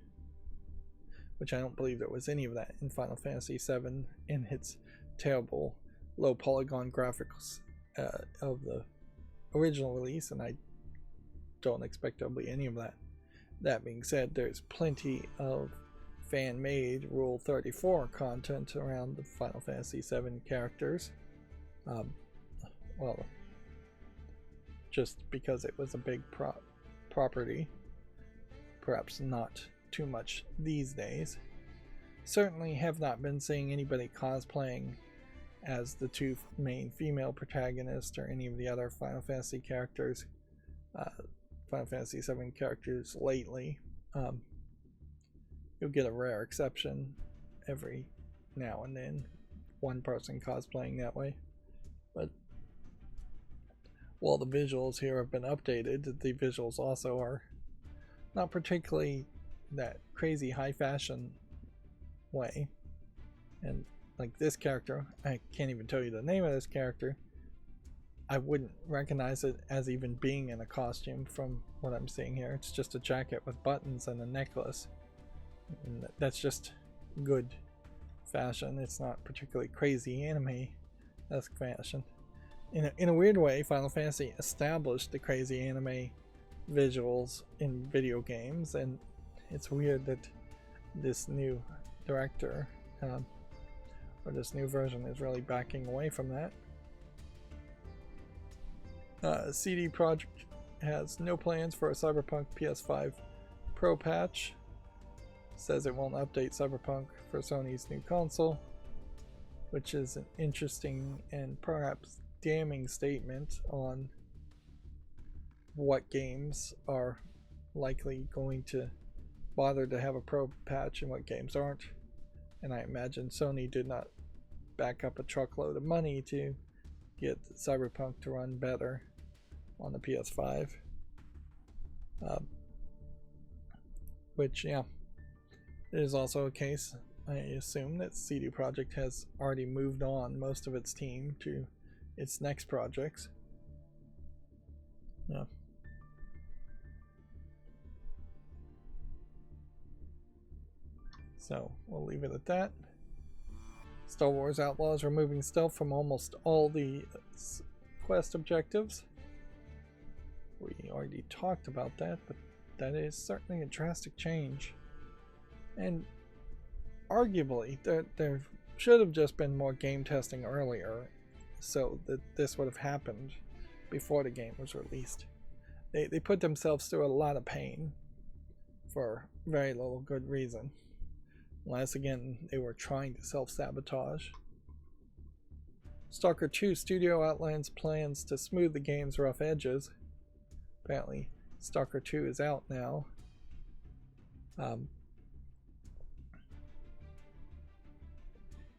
which I don't believe there was any of that in Final Fantasy VII in its terrible low polygon graphics of the original release, and I don't expect there'll be any of that. That being said, there's plenty of fan-made Rule 34 content around the Final Fantasy VII characters. Well, just because it was a big property, perhaps not too much these days. Certainly have not been seeing anybody cosplaying as the two main female protagonists or any of the other Final Fantasy characters, Final Fantasy VII characters lately. You'll get a rare exception every now and then, one person cosplaying that way. But while the visuals here have been updated, the visuals also are not particularly that crazy high fashion way. And like this character, I can't even tell you the name of this character. I wouldn't recognize it as even being in a costume from what I'm seeing here. It's just a jacket with buttons and a necklace. And that's just good fashion. It's not particularly crazy anime-esque fashion. In a weird way, Final Fantasy established the crazy anime visuals in video games, and it's weird that this new director or this new version is really backing away from that. CD Projekt has no plans for a Cyberpunk PS5 Pro patch. Says it won't update Cyberpunk for Sony's new console, which is an interesting and perhaps damning statement on what games are likely going to bother to have a Pro patch and what games aren't. And I imagine Sony did not back up a truckload of money to get Cyberpunk to run better on the PS5. Which, yeah, it is also a case, I assume, that CD Projekt has already moved on most of its team to its next projects. Yeah. So we'll leave it at that. Star Wars Outlaws removing stealth from almost all the quest objectives. We already talked about that, but that is certainly a drastic change. And arguably, there should have just been more game testing earlier so that this would have happened before the game was released. They put themselves through a lot of pain for very little good reason. Unless, again, they were trying to self-sabotage. Stalker 2 Studio outlines plans to smooth the game's rough edges. Apparently, Stalker 2 is out now.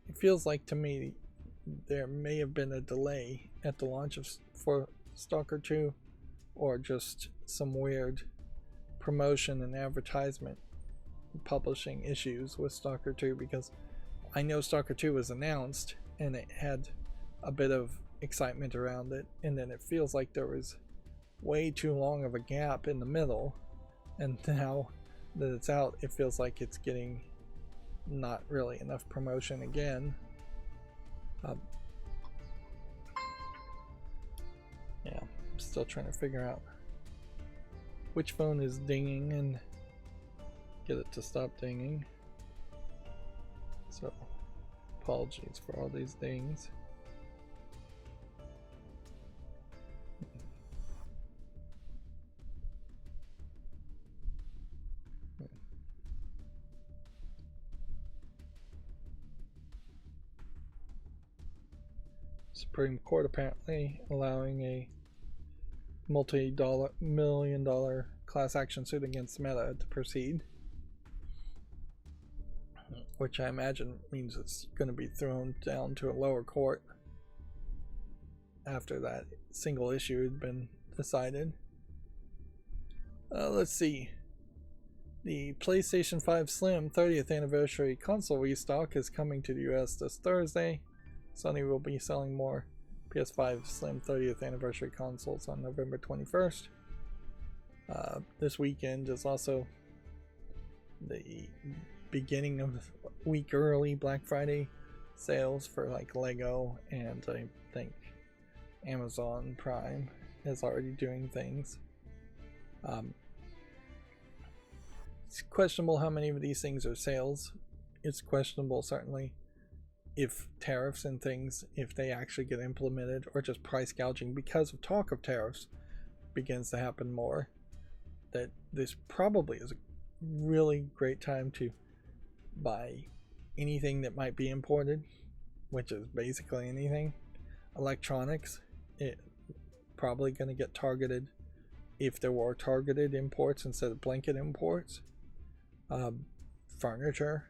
It feels like to me there may have been a delay at the launch for Stalker 2, or just some weird promotion and advertisement publishing issues with Stalker 2, because I know Stalker 2 was announced and it had a bit of excitement around it, and then it feels like there was way too long of a gap in the middle, and now that it's out, it feels like it's getting not really enough promotion again. Yeah, I'm still trying to figure out which phone is dinging and get it to stop dinging. So apologies for all these dings. Supreme Court apparently allowing a multi-million-dollar class action suit against Meta to proceed, which I imagine means it's going to be thrown down to a lower court after that single issue had been decided. Let's see. The PlayStation 5 Slim 30th anniversary console restock is coming to the US this Thursday. Sony will be selling more PS5 Slim 30th anniversary consoles on November 21st. This weekend is also the beginning of week early Black Friday sales for like Lego, and I think Amazon Prime is already doing things. It's questionable how many of these things are sales. It's questionable certainly if tariffs and things, if they actually get implemented, or just price gouging because of talk of tariffs begins to happen more, that this probably is a really great time to buy anything that might be imported, which is basically anything. Electronics, it probably going to get targeted if there were targeted imports instead of blanket imports. Furniture,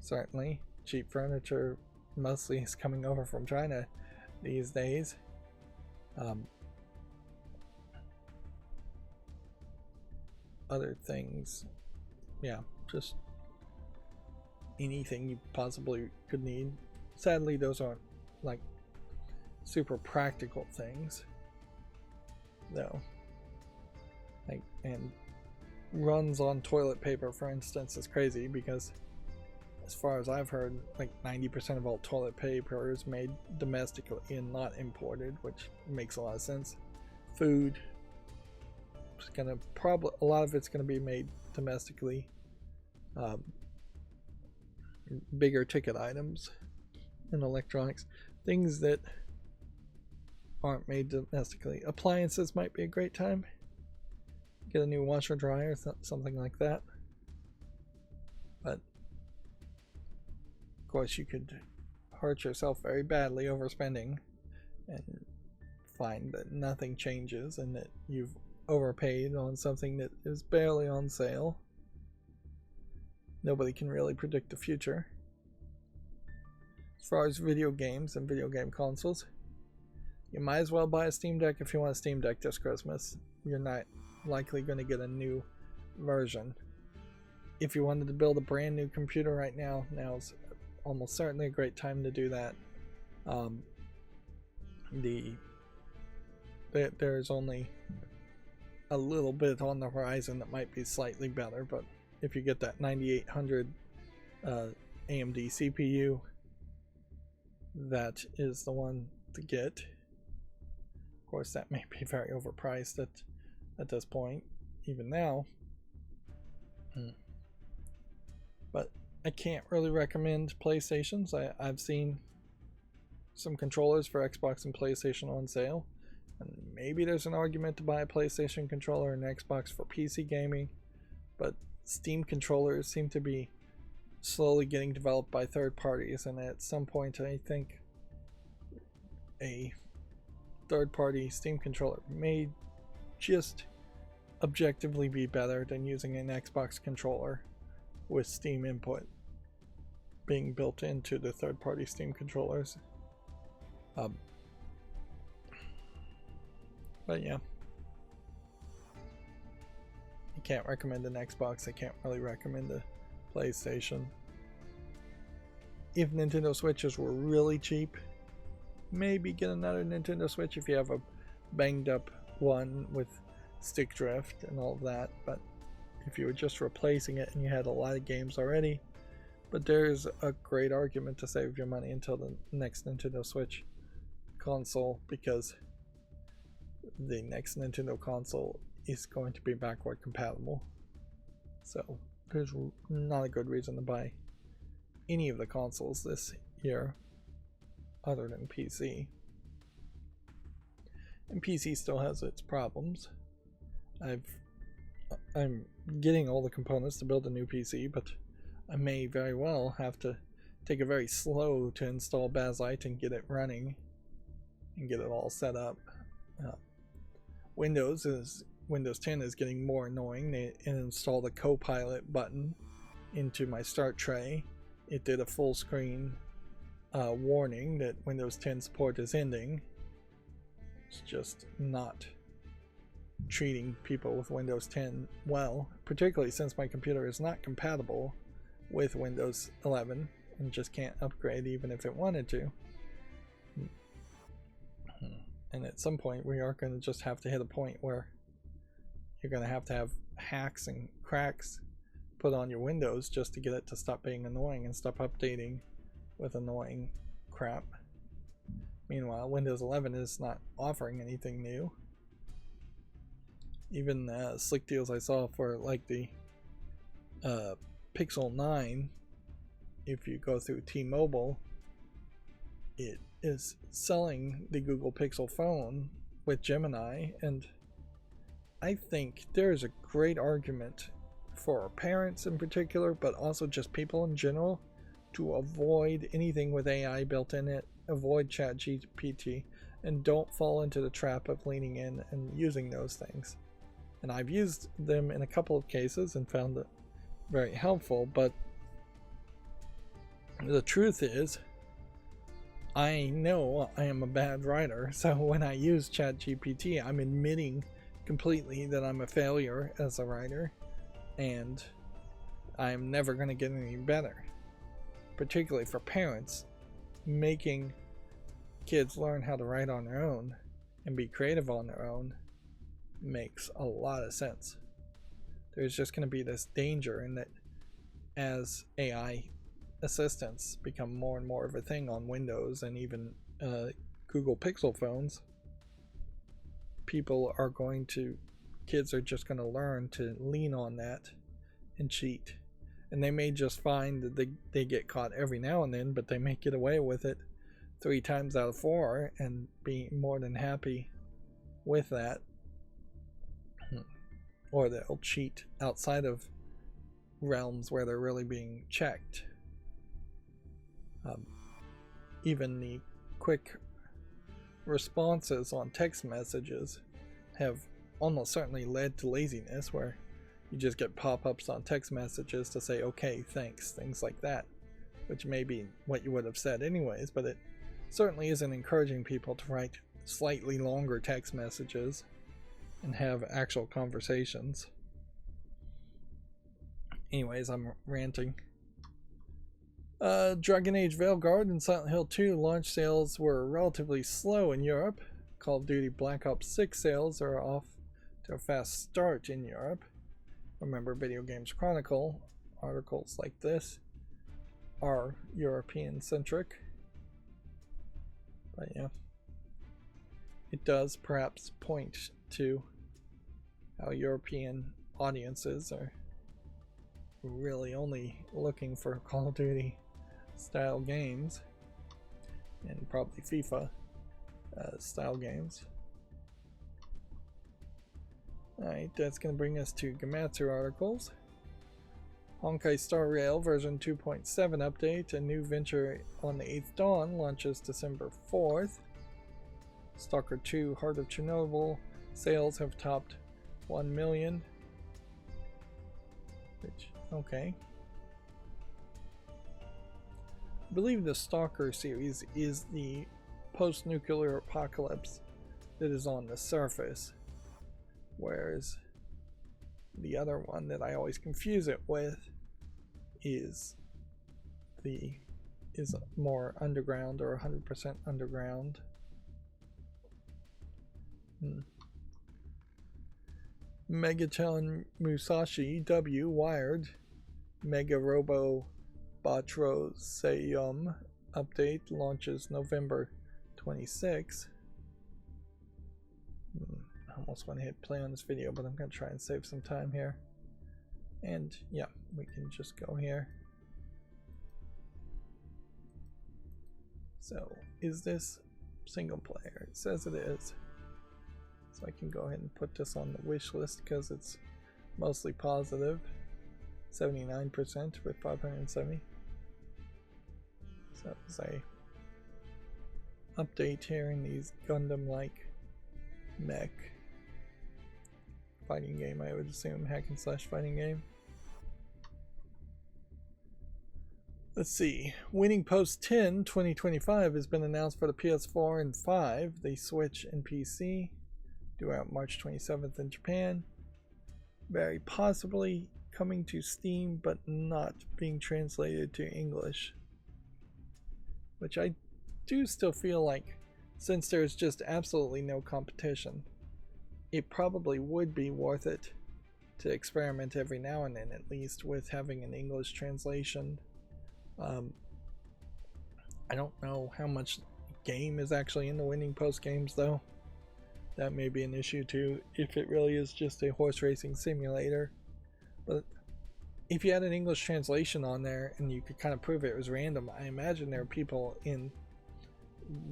certainly. Cheap furniture mostly is coming over from China these days. Other things, yeah, just anything you possibly could need. Sadly, those aren't like super practical things, though. Like, and runs on toilet paper, for instance, is crazy because, as far as I've heard, like 90% of all toilet paper is made domestically and not imported, which makes a lot of sense. Food, it's gonna probably, a lot of it's gonna be made domestically. Bigger ticket items, in electronics. Things that aren't made domestically. Appliances might be a great time. Get a new washer dryer, something like that. But of course you could hurt yourself very badly overspending and find that nothing changes and that you've overpaid on something that is barely on sale. Nobody can really predict the future. As far as video games and video game consoles, you might as well buy a Steam Deck if you want a Steam Deck this Christmas. You're not likely going to get a new version. If you wanted to build a brand new computer right now, now's almost certainly a great time to do that. There's only a little bit on the horizon that might be slightly better, but if you get that 9800 AMD CPU, that is the one to get. Of course, that may be very overpriced at this point, even now. But I can't really recommend PlayStations. I've seen some controllers for Xbox and PlayStation on sale, and maybe there's an argument to buy a PlayStation controller and an Xbox for PC gaming, but Steam controllers seem to be slowly getting developed by third parties, and at some point I think a third-party Steam controller may just objectively be better than using an Xbox controller with Steam input being built into the third-party Steam controllers. But yeah, I can't recommend an Xbox. I can't really recommend a PlayStation. If Nintendo Switches were really cheap, maybe get another Nintendo Switch if you have a banged up one with stick drift and all of that. But if you were just replacing it and you had a lot of games already, but there's a great argument to save your money until the next Nintendo Switch console, because the next Nintendo console is going to be backward compatible. So there's not a good reason to buy any of the consoles this year other than PC. And PC still has its problems. I'm getting all the components to build a new PC, but I may very well have to take it very slow to install Bakelite and get it running and get it all set up. Windows 10 is getting more annoying. They installed a Copilot button into my start tray. It did a full screen warning that Windows 10 support is ending. It's just not treating people with Windows 10 well, particularly since my computer is not compatible with Windows 11 and just can't upgrade even if it wanted to. And at some point we are going to just have to hit a point where you're going to have hacks and cracks put on your Windows just to get it to stop being annoying and stop updating with annoying crap. Meanwhile, Windows 11 is not offering anything new. Even slick deals I saw for like the Pixel 9, if you go through T-Mobile, it is selling the Google Pixel phone with Gemini, and I think there is a great argument for parents in particular, but also just people in general, to avoid anything with AI built in it, avoid ChatGPT, and don't fall into the trap of leaning in and using those things. And I've used them in a couple of cases and found it very helpful, but the truth is, I know I am a bad writer, so when I use ChatGPT, I'm admitting completely that I'm a failure as a writer, and I'm never going to get any better. Particularly for parents, making kids learn how to write on their own and be creative on their own makes a lot of sense. There's just going to be this danger in that as AI assistants become more and more of a thing on Windows and even Google Pixel phones, kids are just going to learn to lean on that and cheat. And they may just find that they get caught every now and then, but they may get away with it 3 times out of 4 and be more than happy with that. Or they'll cheat outside of realms where they're really being checked. Even the quick responses on text messages have almost certainly led to laziness, where you just get pop-ups on text messages to say okay, thanks, things like that, which may be what you would have said anyways, but it certainly isn't encouraging people to write slightly longer text messages and have actual conversations. Anyways, I'm ranting. Dragon Age Veilguard and Silent Hill 2 launch sales were relatively slow in Europe. Call of Duty Black Ops 6 sales are off to a fast start in Europe. Remember, Video Games Chronicle articles like this are European centric. But yeah, it does perhaps point to how European audiences are really only looking for Call of Duty style games, and probably FIFA style games. Alright, that's going to bring us to Gematsu articles. Honkai Star Rail version 2.7 update, a new venture on the 8th Dawn, launches December 4th. Stalker 2 Heart of Chernobyl sales have topped 1 million. Which, okay. I believe the Stalker series is the post-nuclear apocalypse that is on the surface, whereas the other one that I always confuse it with is more underground, or 100% underground. Megaton Musashi W Wired Mega Robo Batroseum update launches November 26. I almost want to hit play on this video, but I'm going to try and save some time here. And yeah, we can just go here. So, is this single player? It says it is. So I can go ahead and put this on the wish list because it's mostly positive. 79% with 570. So it's a update here in these Gundam-like mech fighting game, I would assume, hack and slash fighting game. Let's see. Winning Post 10 2025 has been announced for the PS4 and 5, the Switch and PC. Due out March 27th in Japan. Very possibly coming to Steam, but not being translated to English. Which I do still feel like, since there's just absolutely no competition, it probably would be worth it to experiment every now and then, at least, with having an English translation. I don't know how much game is actually in the Winning Post games, though. That may be an issue too, if it really is just a horse racing simulator. But if you had an English translation on there and you could kind of prove it was random, I imagine there are people in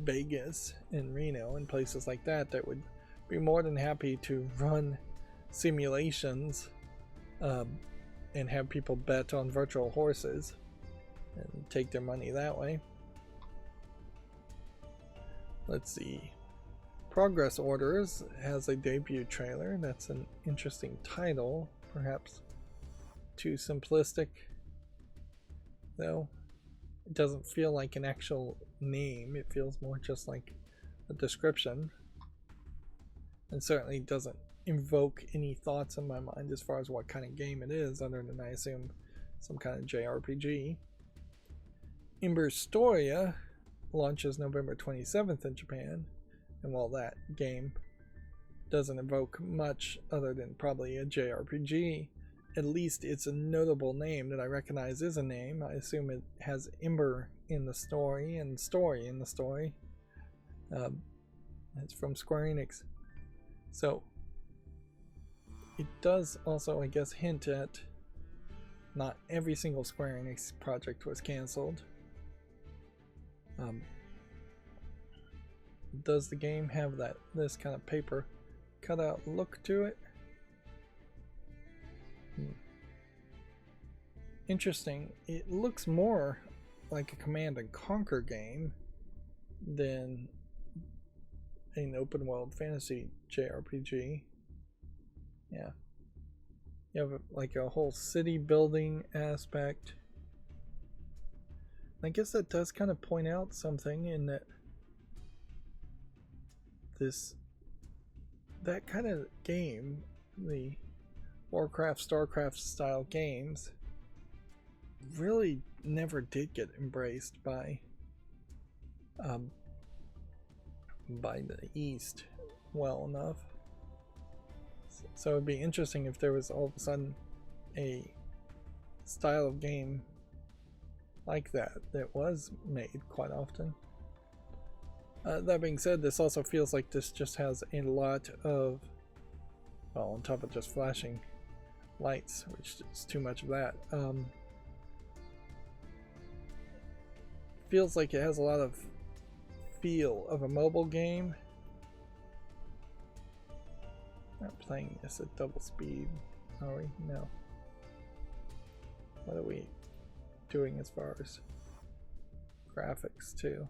Vegas and Reno and places like that that would be more than happy to run simulations and have people bet on virtual horses and take their money that way. Let's see. Progress Orders has a debut trailer. That's an interesting title, perhaps too simplistic, though. It doesn't feel like an actual name. It feels more just like a description, and certainly doesn't invoke any thoughts in my mind as far as what kind of game it is, other than, I assume, some kind of JRPG. Imberstoria launches November 27th in Japan. And while that game doesn't evoke much other than probably a JRPG, at least it's a notable name that I recognize is a name. I assume it has Ember in the story and story in the story. It's from Square Enix. So it does also, I guess, hint at not every single Square Enix project was canceled. Does the game have this kind of paper cutout look to it? Interesting. It looks more like a Command and Conquer game than an open world fantasy JRPG. Yeah. You have like a whole city building aspect. I guess that does kind of point out something in that that kind of game, the Warcraft, StarCraft style games, really never did get embraced by the East well enough. So it'd be interesting if there was all of a sudden a style of game like that was made quite often. That being said, this also feels like this just has a lot of, well, on top of just flashing lights, which is too much of that, feels like it has a lot of feel of a mobile game. Not playing this at double speed, are we? No. What are we doing as far as graphics too?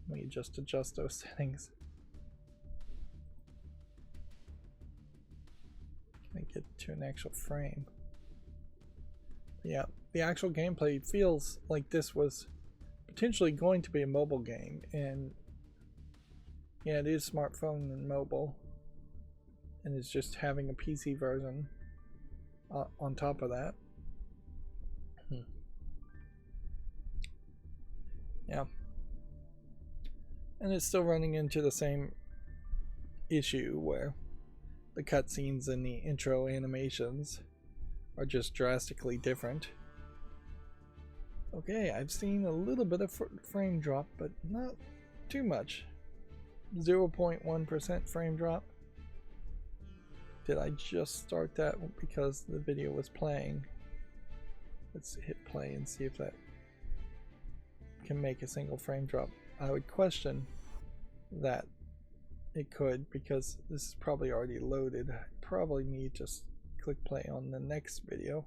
We just adjust those settings. Can I get to an actual frame? Yeah, the actual gameplay feels like this was potentially going to be a mobile game, and yeah, it is smartphone and mobile, and it's just having a PC version on top of that. Yeah. And it's still running into the same issue where the cutscenes and the intro animations are just drastically different. Okay, I've seen a little bit of frame drop, but not too much. 0.1% frame drop. Did I just start that because the video was playing? Let's hit play and see if that can make a single frame drop. I would question that it could, because this is probably already loaded. I probably need to just click play on the next video.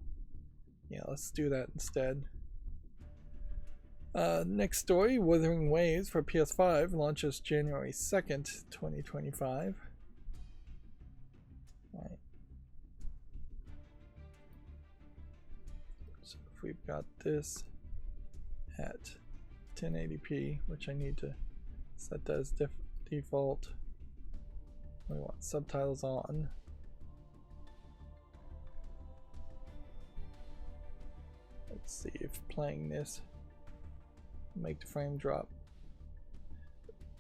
Yeah, let's do that instead. Next story, Wuthering Waves for PS5 launches January 2nd, 2025. Right. So if we've got this at 1080p, which I need to set that as default. We want subtitles on. Let's see if playing this will make the frame drop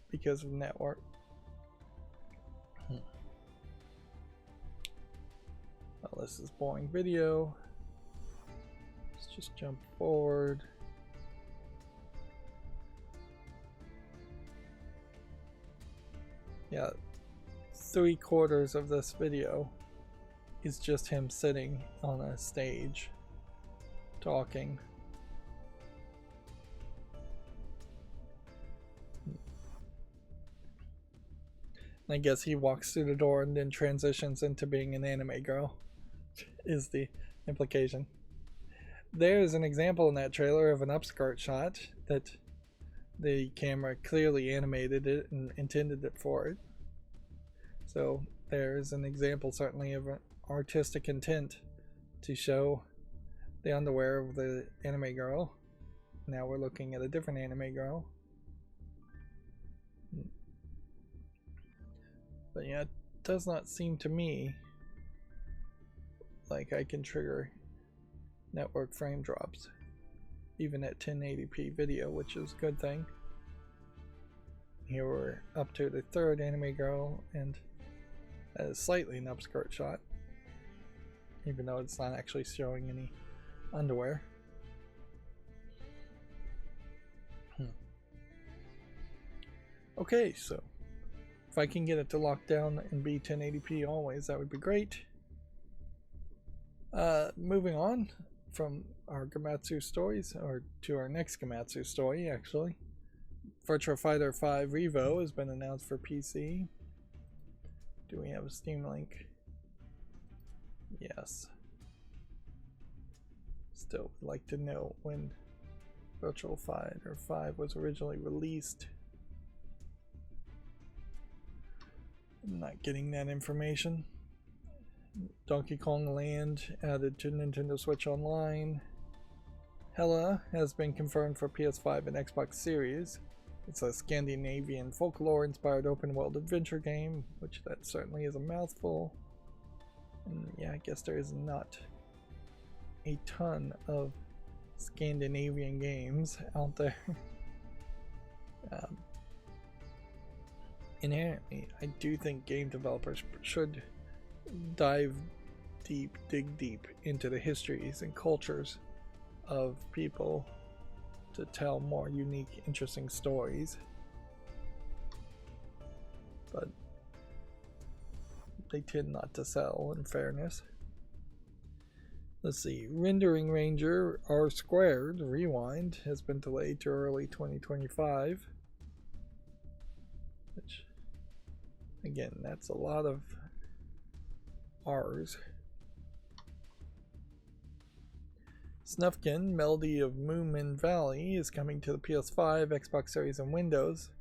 because of network. Well, this is boring video. Let's just jump forward. Yeah, 3/4 of this video is just him sitting on a stage talking. And I guess he walks through the door and then transitions into being an anime girl, is the implication. There's an example in that trailer of an upskirt shot that the camera clearly animated it and intended it for it. So there's an example certainly of an artistic intent to show the underwear of the anime girl. Now we're looking at a different anime girl. But yeah, it does not seem to me like I can trigger network frame drops even at 1080p video, which is a good thing. Here we're up to the third anime girl, and that is slightly an upskirt shot, even though it's not actually showing any underwear. Okay, so if I can get it to lock down and be 1080p always, that would be great. Moving on from our Gamatsu stories, or to our next Gamatsu story, actually. Virtua Fighter 5 Revo has been announced for PC. Do we have a Steam link? Yes. Still would like to know when Virtua Fighter 5 was originally released. I'm not getting that information. Donkey Kong Land added to Nintendo Switch Online. Hela has been confirmed for PS5 and Xbox Series. It's a Scandinavian folklore-inspired open-world adventure game, which that certainly is a mouthful. And yeah, I guess there is not a ton of Scandinavian games out there. Inherently, I do think game developers should dig deep into the histories and cultures of people to tell more unique, interesting stories. But they tend not to sell, in fairness. Let's see, Rendering Ranger R Squared Rewind has been delayed to early 2025. Which, again, that's a lot of R's. Snufkin, Melody of Moomin Valley, is coming to the PS5, Xbox Series, and Windows.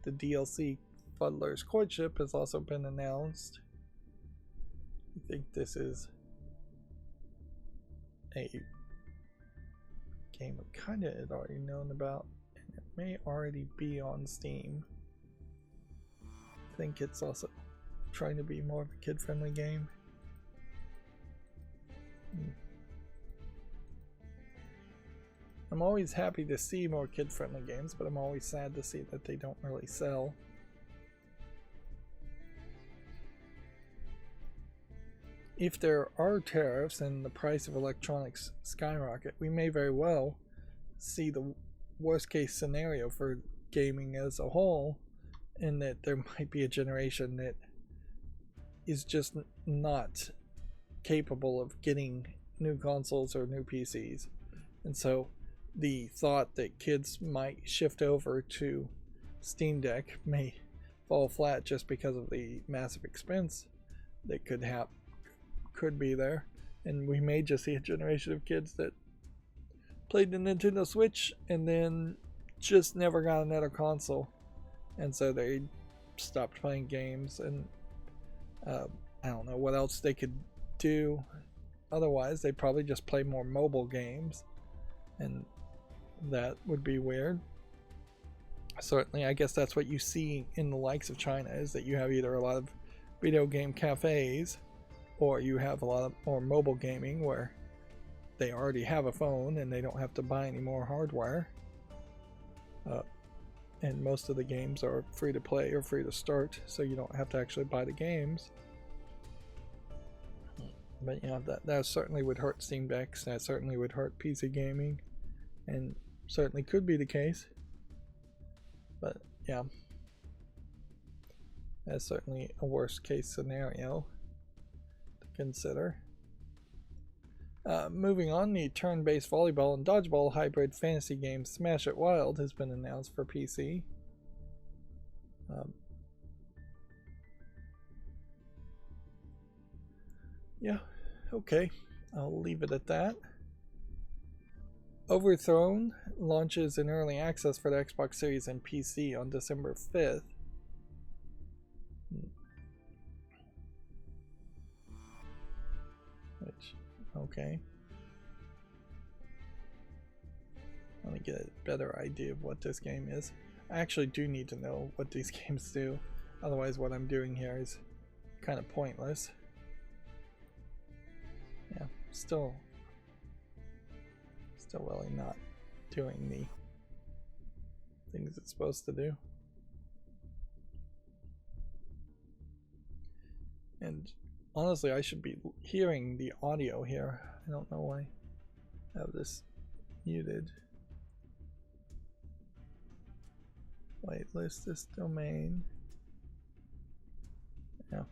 The DLC Fuddler's Courtship has also been announced. I think this is a game I kind of had already known about, and it may already be on Steam. I think it's also trying to be more of a kid-friendly game. I'm always happy to see more kid-friendly games, but I'm always sad to see that they don't really sell. If there are tariffs and the price of electronics skyrocket, we may very well see the worst-case scenario for gaming as a whole, in that there might be a generation that is just not capable of getting new consoles or new PCs. And so the thought that kids might shift over to Steam Deck may fall flat just because of the massive expense that could be there, and we may just see a generation of kids that played the Nintendo Switch and then just never got another console, and so they stopped playing games, and I don't know what else they could do. Otherwise, they probably just play more mobile games, and that would be weird. Certainly, I guess that's what you see in the likes of China, is that you have either a lot of video game cafes, or you have a lot of more mobile gaming where they already have a phone and they don't have to buy any more hardware. And most of the games are free to play or free to start, so you don't have to actually buy the games. But yeah, that certainly would hurt Steam Decks, that certainly would hurt PC gaming, and certainly could be the case. But yeah, that's certainly a worst case scenario to consider. Moving on, the turn-based volleyball and dodgeball hybrid fantasy game Smash It Wild has been announced for PC. Yeah, okay, I'll leave it at that. Overthrown launches in early access for the Xbox Series and PC on December 5th. Okay. Let me get a better idea of what this game is. I actually do need to know what these games do. Otherwise, what I'm doing here is kind of pointless. Yeah, still really not doing the things it's supposed to do. And honestly, I should be hearing the audio here. I don't know why I have this muted. Whitelist this domain. Yeah.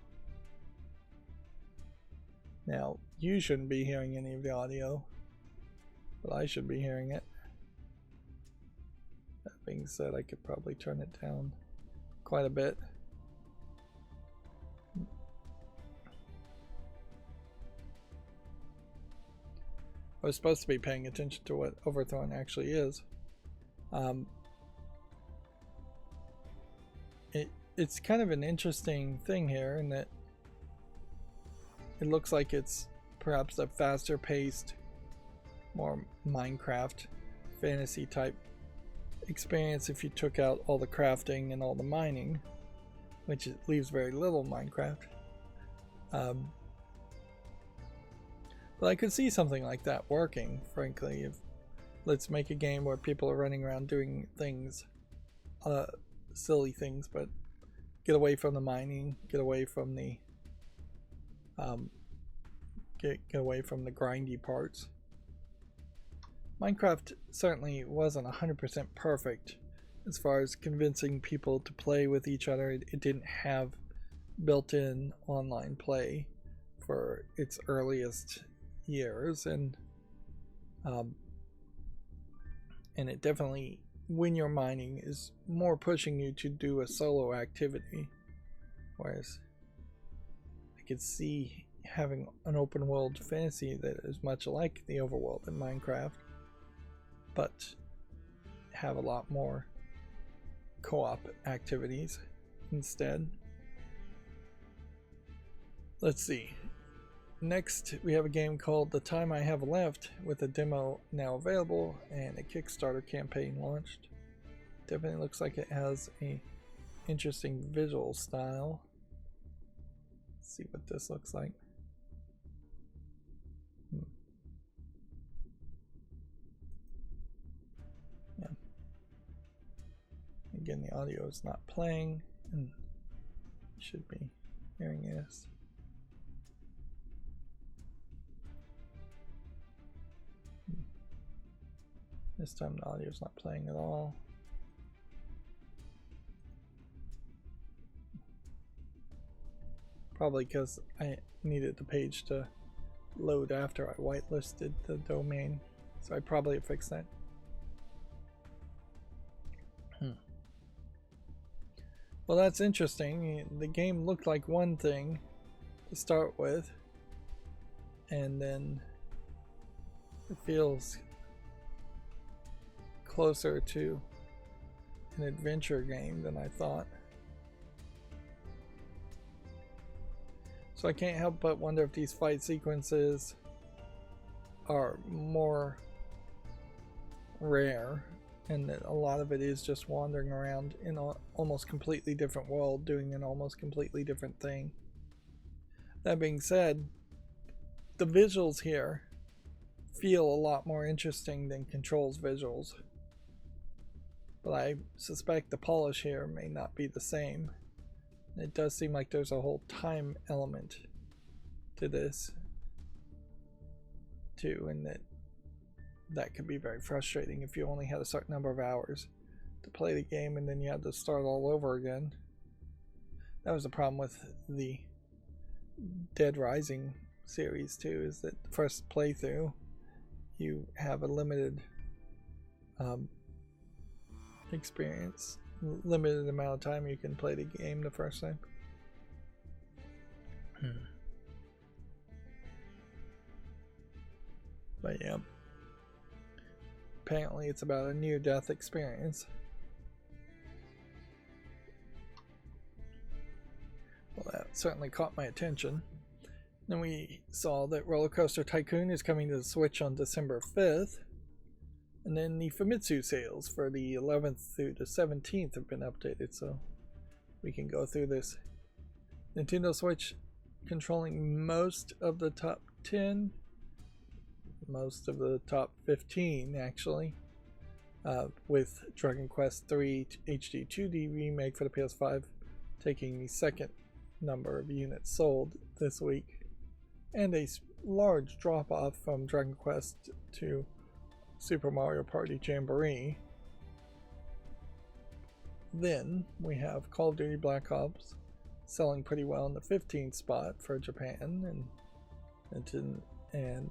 Now, you shouldn't be hearing any of the audio, but I should be hearing it. That being said, I could probably turn it down quite a bit. I was supposed to be paying attention to what overthrowing actually is. It's kind of an interesting thing here in that it looks like it's perhaps a faster paced, more Minecraft fantasy type experience if you took out all the crafting and all the mining, which leaves very little Minecraft. But I could see something like that working, frankly. If let's make a game where people are running around doing things, silly things, but get away from the mining, get away from the get away from the grindy parts. Minecraft certainly wasn't 100% perfect as far as convincing people to play with each other. It didn't have built-in online play for its earliest years, and it definitely, when you're mining, is more pushing you to do a solo activity, whereas I could see having an open world fantasy that is much like the overworld in Minecraft, but have a lot more co-op activities instead. Let's see. Next, we have a game called The Time I Have Left, with a demo now available and a Kickstarter campaign launched. Definitely looks like it has a interesting visual style. Let's see what this looks like. Yeah. Again, the audio is not playing, and you should be hearing this. This time the audio is not playing at all. Probably because I needed the page to load after I whitelisted the domain, so I probably fixed that. Well, that's interesting. The game looked like one thing to start with, and then it feels closer to an adventure game than I thought. So I can't help but wonder if these fight sequences are more rare, and that a lot of it is just wandering around in an almost completely different world doing an almost completely different thing. That being said, the visuals here feel a lot more interesting than Control's visuals, but I suspect the polish here may not be the same. It does seem like there's a whole time element to this too, and that could be very frustrating if you only had a certain number of hours to play the game and then you had to start all over again. That was the problem with the Dead Rising series too, is that the first playthrough you have a limited experience, limited amount of time you can play the game the first time. But yeah, apparently it's about a near-death experience. Well, that certainly caught my attention. Then we saw that Roller Coaster Tycoon is coming to the Switch on December 5th. And then the Famitsu sales for the 11th through the 17th have been updated, so we can go through this. Nintendo Switch controlling most of the top 10, most of the top 15 actually, with Dragon Quest III HD 2D Remake for the PS5 taking the second number of units sold this week, and a large drop off from Dragon Quest to Super Mario Party Jamboree. Then we have Call of Duty Black Ops selling pretty well in the 15th spot for Japan, and and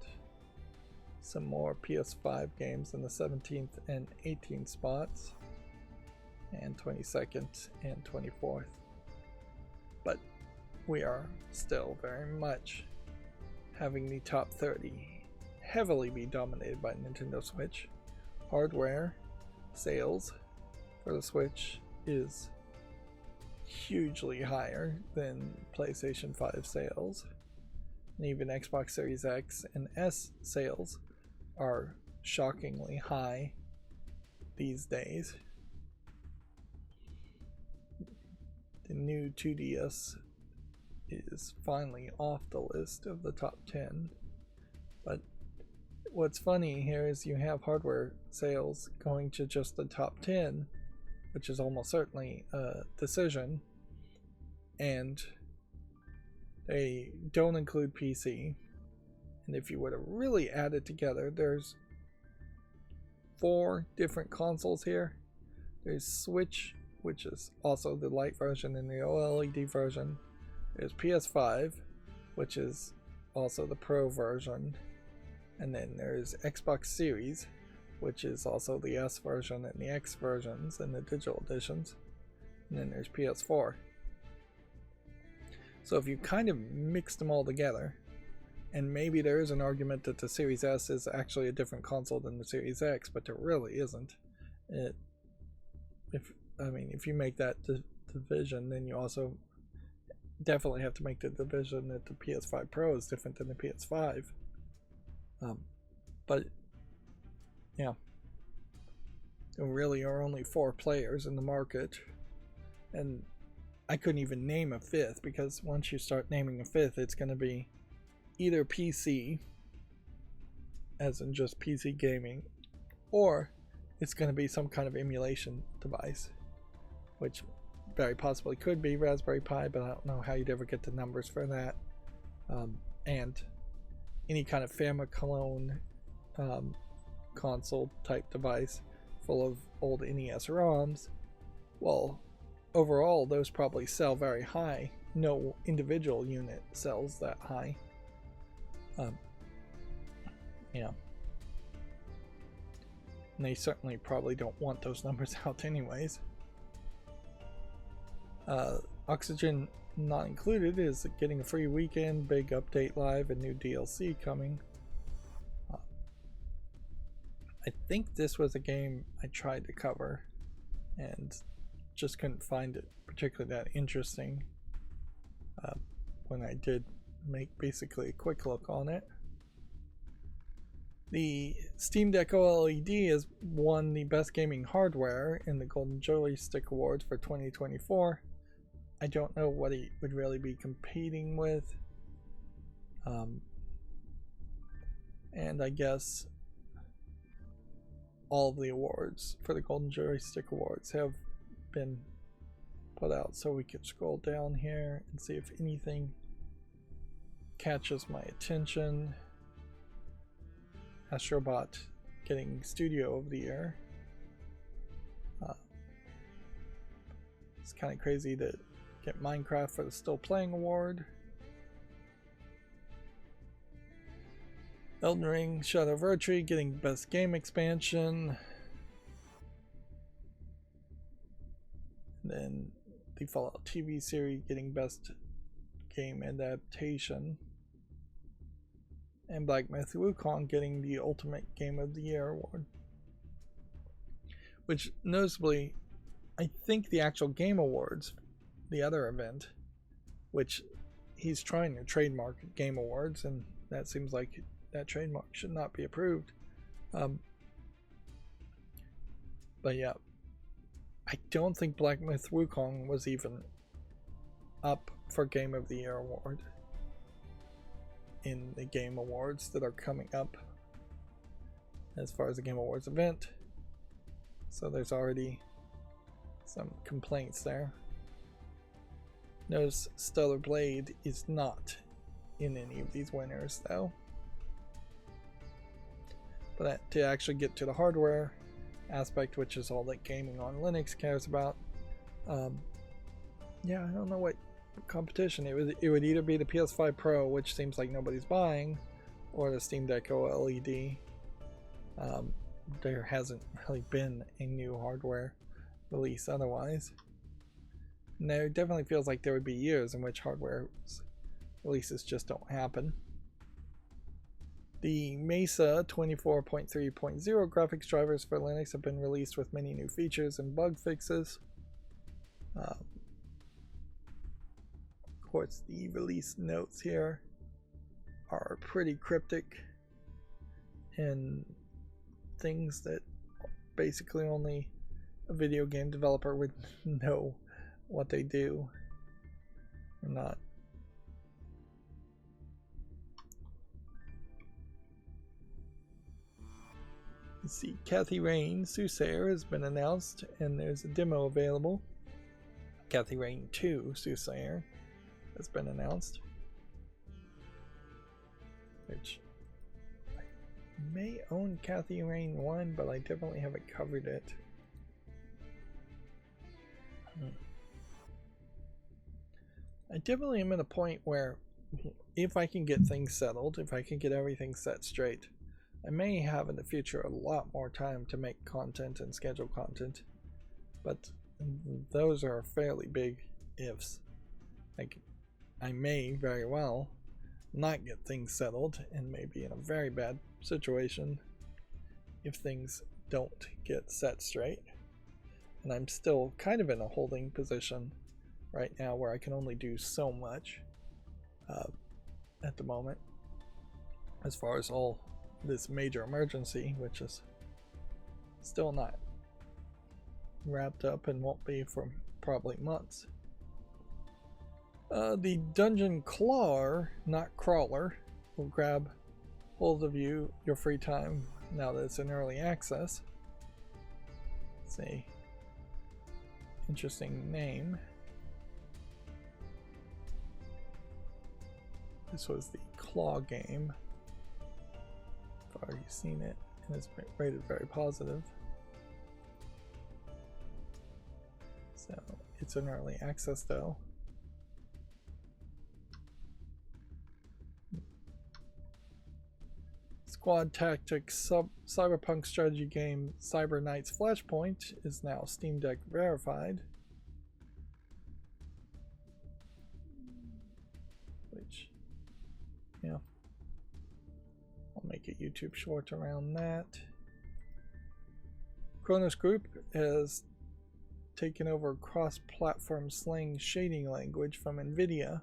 some more PS5 games in the 17th and 18th spots, and 22nd and 24th. But we are still very much having the top 30 heavily be dominated by Nintendo Switch. Hardware sales for the Switch is hugely higher than PlayStation 5 sales, and even Xbox Series X and S sales are shockingly high these days. The new 2DS is finally off the list of the top 10, but what's funny here is you have hardware sales going to just the top 10, which is almost certainly a decision, and they don't include PC. And if you were to really add it together, there's 4 different consoles here. There's Switch, which is also the light version and the OLED version. There's PS5, which is also the Pro version. And then there's Xbox Series, which is also the S version and the X versions and the digital editions. And then there's PS4. So if you kind of mix them all together, and maybe there is an argument that the Series S is actually a different console than the Series X, but there really isn't. If you make that division, then you also definitely have to make the division that the PS5 Pro is different than the PS5. But yeah, there really are only 4 players in the market, and I couldn't even name a 5th, because once you start naming a 5th, it's going to be either PC, as in just PC gaming, or it's going to be some kind of emulation device, which very possibly could be Raspberry Pi, but I don't know how you'd ever get the numbers for that. And any kind of family clone console type device full of old NES ROMs. Well, overall, those probably sell very high. No individual unit sells that high. Yeah. And they certainly probably don't want those numbers out anyways. Oxygen not included is getting a free weekend, big update live, and new DLC coming. I think this was a game I tried to cover and just couldn't find it particularly that interesting when I did make basically a quick look on it. The Steam Deck OLED has won the Best Gaming Hardware in the Golden Joystick Awards for 2024. I don't know what it would really be competing with. And I guess all of the awards for the Golden Joystick Awards have been put out, so we could scroll down here and see if anything catches my attention. Astrobot getting Studio of the Year. It's kind of crazy to get Minecraft for the Still Playing Award. Elden Ring Shadow of Erdtree getting Best Game Expansion. And then the Fallout TV series getting Best Game Adaptation. And Black Myth Wukong getting the Ultimate Game of the Year award. Which, noticeably, I think the actual Game Awards, the other event, which he's trying to trademark Game Awards, and that seems like that trademark should not be approved. But yeah, I don't think Black Myth Wukong was even up for Game of the Year award in the Game Awards that are coming up as far as the Game Awards event. So there's already some complaints there. Notice Stellar Blade is not in any of these winners though. But to actually get to the hardware aspect, which is all that gaming on Linux cares about, yeah, I don't know what competition. It would either be the PS5 Pro, which seems like nobody's buying, or the Steam Deck OLED. There hasn't really been a new hardware release otherwise. And there definitely feels like there would be years in which hardware releases just don't happen. The Mesa 24.3.0 graphics drivers for Linux have been released with many new features and bug fixes. Of course, the release notes here are pretty cryptic and things that basically only a video game developer would know what they do or not. Let's see, Kathy Rain Soothsayer has been announced and there's a demo available. Kathy Rain 2 Soothsayer has been announced, which I may own Kathy Rain 1, but I definitely haven't covered it. I definitely am at a point where if I can get things settled, if I can get everything set straight, I may have in the future a lot more time to make content and schedule content, but those are fairly big ifs. Like, I may very well not get things settled and may be in a very bad situation if things don't get set straight. And I'm still kind of in a holding position right now where I can only do so much at the moment as far as all this major emergency, which is still not wrapped up and won't be for probably months. The dungeon clawer, not crawler, will grab hold of your free time now that it's in early access. It's a interesting name. This was the Claw game. I've already seen it and it's rated very positive. So it's in early access though. Squad Tactics Cyberpunk strategy game Cyber Knights Flashpoint is now Steam Deck verified. Which, yeah, I'll make a YouTube short around that. Kronos Group has taken over cross-platform slang shading language from NVIDIA.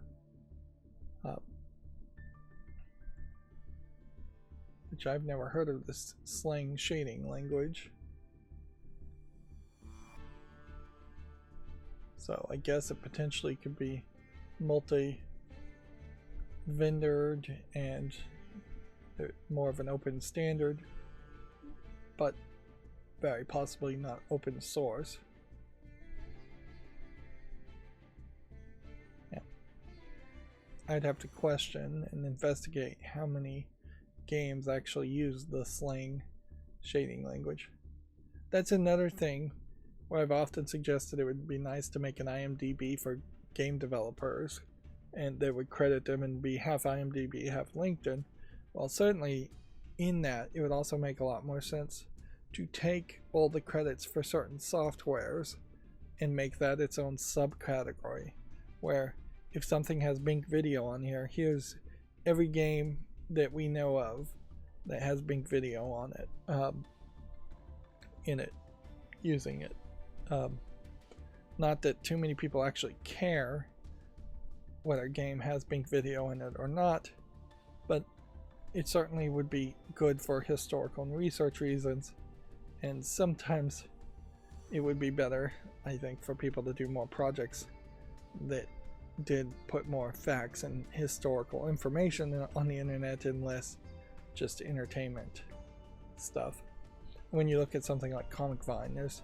Which I've never heard of this slang shading language. So I guess it potentially could be multi-vendored and more of an open standard, but very possibly not open source. Yeah. I'd have to question and investigate how many games actually use the slang shading language. That's another thing where I've often suggested it would be nice to make an IMDb for game developers and they would credit them and be half IMDb, half LinkedIn. Well, certainly in that it would also make a lot more sense to take all the credits for certain softwares and make that its own subcategory, where if something has Bink Video on here, here's every game that we know of that has Bink Video on it, in it, using it. Not that too many people actually care whether a game has Bink Video in it or not, but it certainly would be good for historical and research reasons, and sometimes it would be better, I think, for people to do more projects that did put more facts and historical information on the internet and less just entertainment stuff. When you look at something like Comic Vine, there's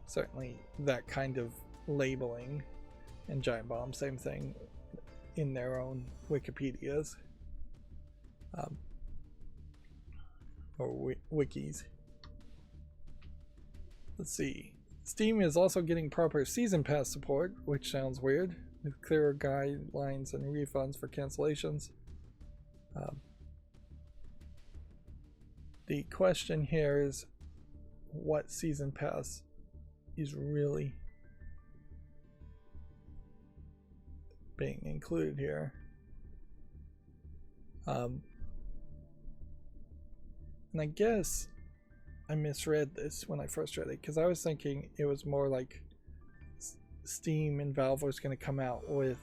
certainly that kind of labeling, and Giant Bomb, same thing, in their own Wikipedias or wikis. Let's see. Steam is also getting proper Season Pass support, which sounds weird. with clearer guidelines and refunds for cancellations. The question here is what season pass is really being included here. And I guess I misread this when I first read it, because I was thinking it was more like Steam and Valve was going to come out with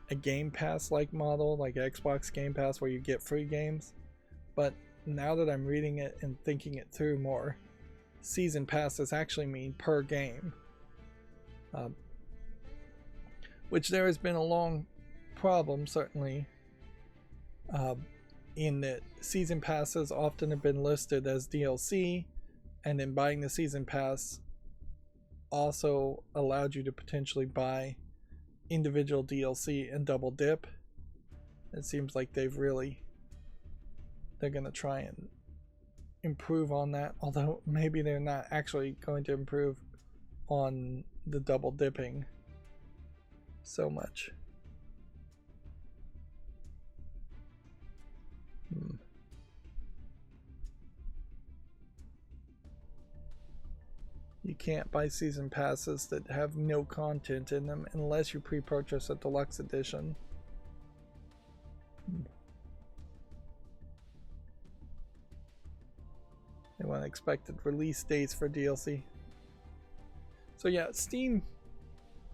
a Game Pass like model, like Xbox Game Pass, where you get free games. But now that I'm reading it and thinking it through more, season passes actually mean per game, which there has been a long problem, certainly, in that season passes often have been listed as DLC, and in buying the season pass also allowed you to potentially buy individual DLC and double dip. It seems like they're going to try and improve on that, although maybe they're not actually going to improve on the double dipping so much. You can't buy season passes that have no content in them unless you pre-purchase a deluxe edition. They want expected release dates for DLC. So yeah, Steam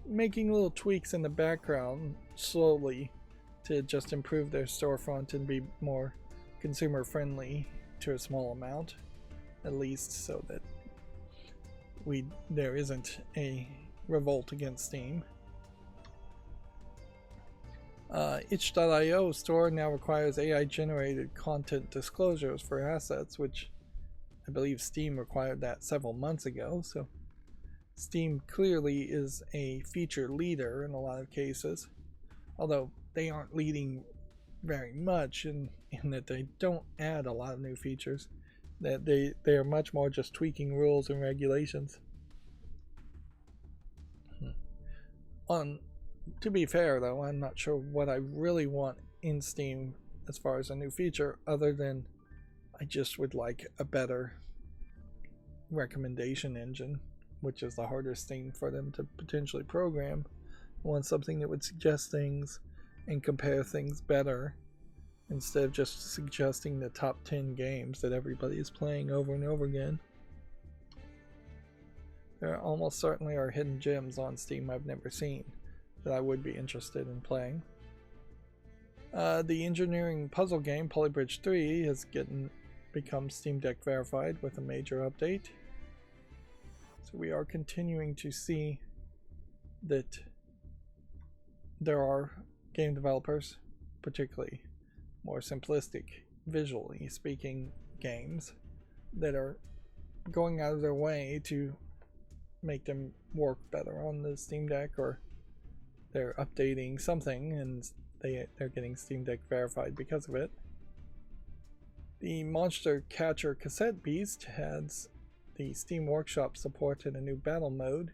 making little tweaks in the background slowly to just improve their storefront and be more consumer friendly to a small amount, at least, so that there isn't a revolt against Steam. itch.io store now requires AI generated content disclosures for assets, which I believe Steam required that several months ago. So Steam clearly is a feature leader in a lot of cases, although they aren't leading very much in that they don't add a lot of new features. That they are much more just tweaking rules and regulations. To be fair though, I'm not sure what I really want in Steam as far as a new feature, other than I just would like a better recommendation engine, which is the hardest thing for them to potentially program. I want something that would suggest things and compare things better, instead of just suggesting the top 10 games that everybody is playing over and over again. There almost certainly are hidden gems on Steam I've never seen that I would be interested in playing. The engineering puzzle game Polybridge 3 has become Steam Deck verified with a major update. So we are continuing to see that there are game developers, particularly more simplistic, visually speaking games, that are going out of their way to make them work better on the Steam Deck, or they're updating something and they're getting Steam Deck verified because of it. The Monster Catcher Cassette Beast has the Steam Workshop supported a new battle mode.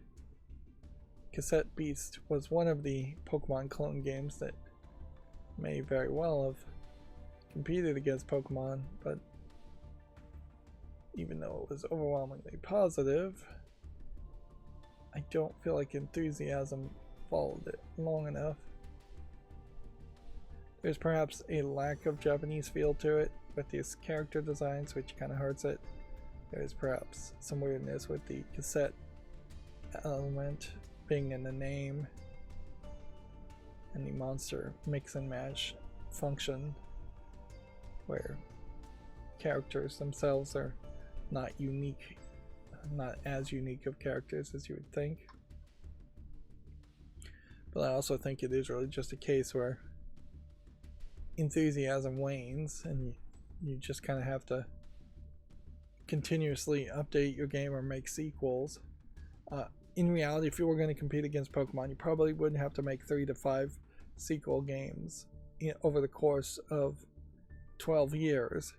Cassette Beast was one of the Pokemon clone games that may very well have competed against Pokemon, but even though it was overwhelmingly positive, I don't feel like enthusiasm followed it long enough. There's perhaps a lack of Japanese feel to it with these character designs, which kind of hurts it. There's perhaps some weirdness with the cassette element being in the name, and the monster mix and match function, where characters themselves are not as unique of characters as you would think. But I also think it is really just a case where enthusiasm wanes and you just kind of have to continuously update your game or make sequels. In reality, if you were going to compete against Pokemon, you probably wouldn't have to make 3 to 5 sequel games over the course of 12 years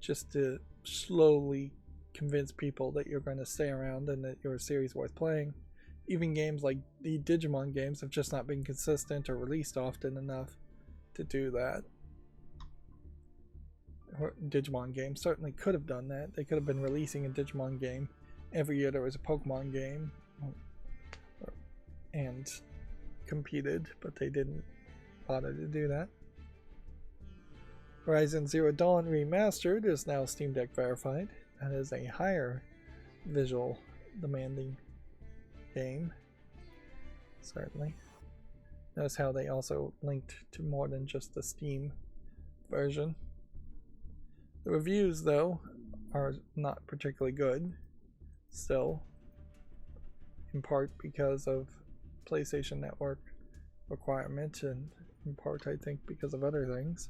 just to slowly convince people that you're going to stay around and that you're a series worth playing. even games like the Digimon games have just not been consistent or released often enough to do that. Digimon games certainly could have done that. They could have been releasing a Digimon game every year there was a Pokemon game and competed, but they didn't bother to do that. Horizon Zero Dawn Remastered is now Steam Deck verified. That is a higher visual demanding game, certainly. Notice how they also linked to more than just the Steam version. The reviews, though, are not particularly good still, in part because of PlayStation Network requirement, and in part I think because of other things.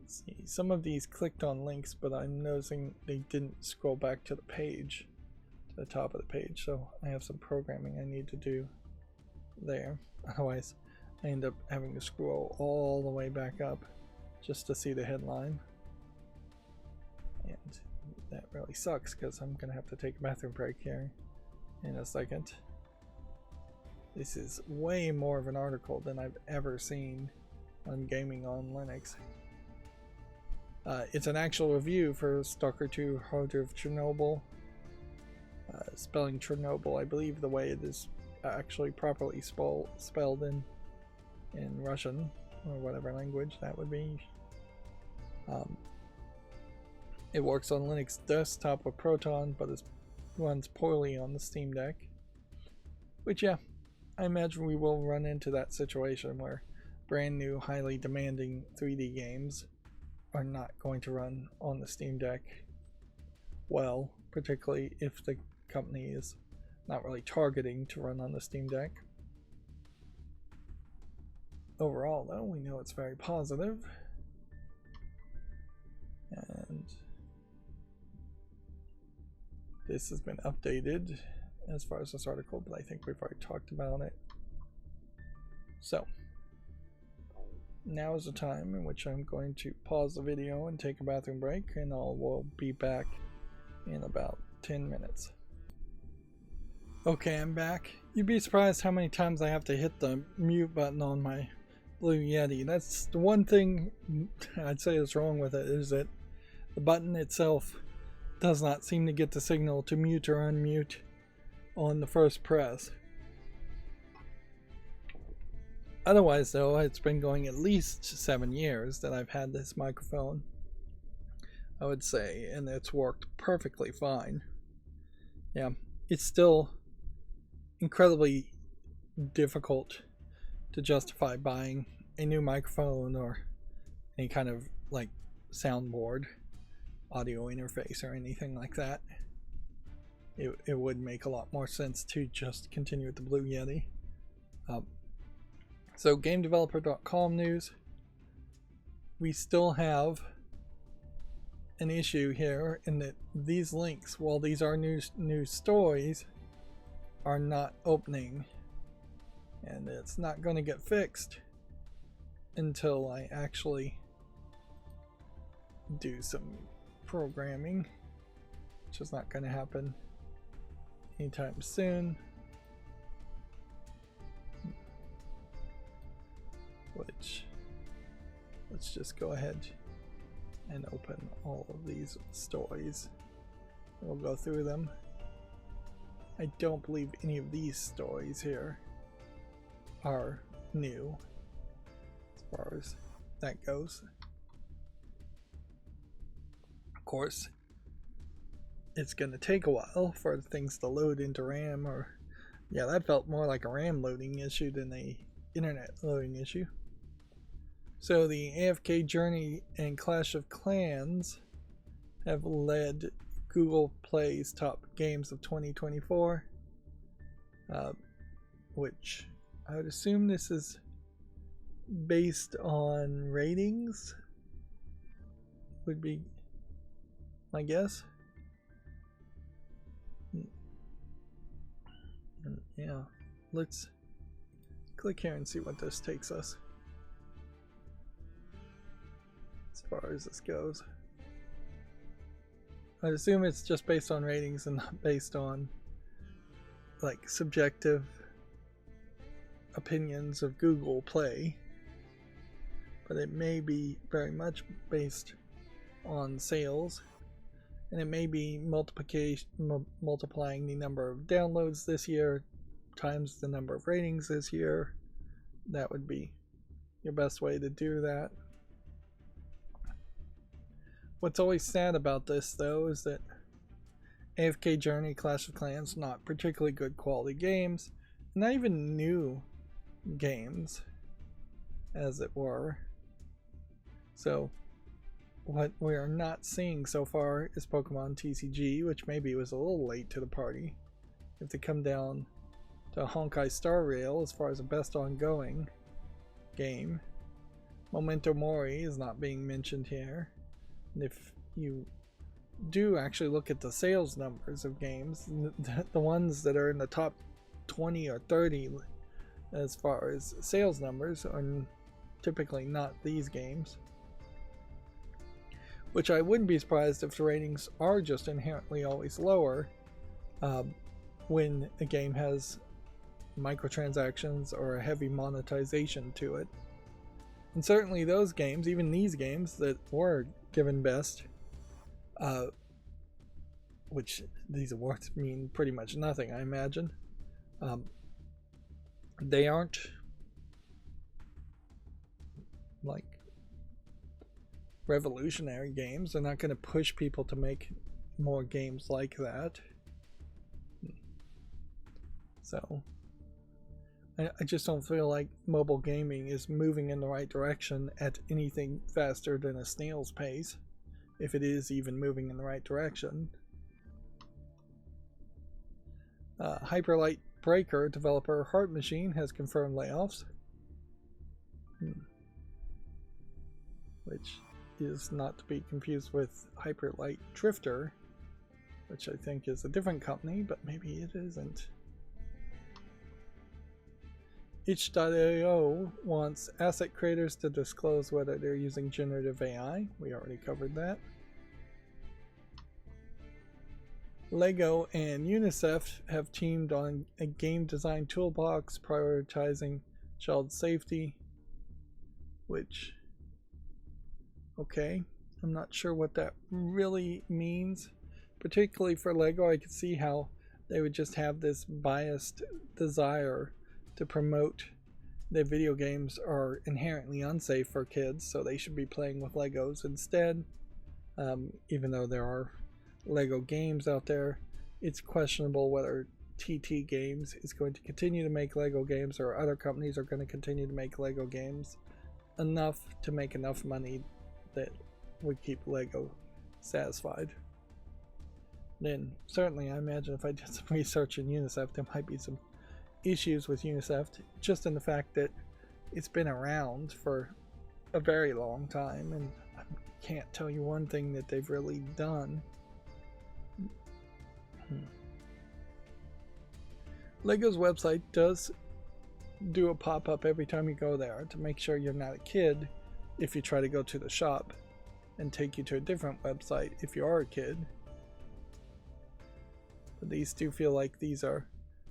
Let's see, some of these clicked on links, but I'm noticing they didn't scroll back to the page, to the top of the page, so I have some programming I need to do there. Otherwise I end up having to scroll all the way back up just to see the headline, and that really sucks because I'm gonna have to take a bathroom break here in a second. This is way more of an article than I've ever seen on Gaming on Linux. It's an actual review for Stalker 2 Heart of Chernobyl. Spelling Chernobyl, I believe the way it is actually properly spelled in Russian, or whatever language that would be. It works on Linux desktop with Proton, but it runs poorly on the Steam Deck. Which, yeah, I imagine we will run into that situation where brand new, highly demanding 3D games are not going to run on the Steam Deck well, particularly if the company is not really targeting to run on the Steam Deck. Overall, though, we know it's very positive. And this has been updated as far as this article, but I think we've already talked about it. So, now is the time in which I'm going to pause the video and take a bathroom break, and we'll be back in about 10 minutes. Okay, I'm back. You'd be surprised how many times I have to hit the mute button on my Blue Yeti. That's the one thing I'd say is wrong with it, is that the button itself does not seem to get the signal to mute or unmute on the first press. Otherwise, though, it's been going at least 7 years that I've had this microphone, I would say, and it's worked perfectly fine. Yeah, it's still incredibly difficult to justify buying a new microphone or any kind of like soundboard, audio interface, or anything like that. It would make a lot more sense to just continue with the Blue Yeti. So GameDeveloper.com news. We still have an issue here in that these links, while these are new stories, are not opening, and it's not going to get fixed until I actually do some programming, which is not going to happen anytime soon. Which, let's just go ahead and open all of these stories. We'll go through them. I don't believe any of these stories here are new as far as that goes. Of course, it's going to take a while for things to load into RAM, or yeah, that felt more like a RAM loading issue than a internet loading issue. So the AFK Journey and Clash of Clans have led Google Play's top games of 2024, which I would assume this is based on ratings, would be my guess. And yeah, let's click here and see what this takes us as far as this goes. I assume it's just based on ratings and not based on like subjective opinions of Google Play, but it may be very much based on sales, and it may be multiplying the number of downloads this year times the number of ratings this year. That would be your best way to do that. What's always sad about this, though, is that AFK Journey, Clash of Clans, not particularly good quality games, not even new games, as it were. So what we are not seeing so far is Pokemon TCG, which maybe was a little late to the party. If they come down to Honkai Star Rail as far as the best ongoing game, Memento Mori is not being mentioned here. And if you do actually look at the sales numbers of games, the ones that are in the top 20 or 30 as far as sales numbers are typically not these games. Which I wouldn't be surprised if the ratings are just inherently always lower when a game has microtransactions or a heavy monetization to it. And certainly those games, even these games that were given best, which these awards mean pretty much nothing, I imagine, they aren't like revolutionary games. They're not going to push people to make more games like that. So I just don't feel like mobile gaming is moving in the right direction at anything faster than a snail's pace, if it is even moving in the right direction. Hyperlight Breaker developer Heart Machine has confirmed layoffs, which is not to be confused with Hyperlight Drifter, which I think is a different company, but maybe it isn't. Itch.io wants asset creators to disclose whether they're using generative AI. We already covered that. Lego and UNICEF have teamed on a game design toolbox prioritizing child safety, which, okay, I'm not sure what that really means. Particularly for Lego, I could see how they would just have this biased desire to promote that video games are inherently unsafe for kids, so they should be playing with Legos instead. Even though there are Lego games out there, it's questionable whether TT Games is going to continue to make Lego games, or other companies are going to continue to make Lego games enough to make enough money that would keep Lego satisfied. Then certainly I imagine if I did some research in UNICEF, there might be some issues with UNICEF, just in the fact that it's been around for a very long time, and I can't tell you one thing that they've really done. Lego's website does do a pop-up every time you go there to make sure you're not a kid if you try to go to the shop, and take you to a different website if you are a kid. But these do feel like these are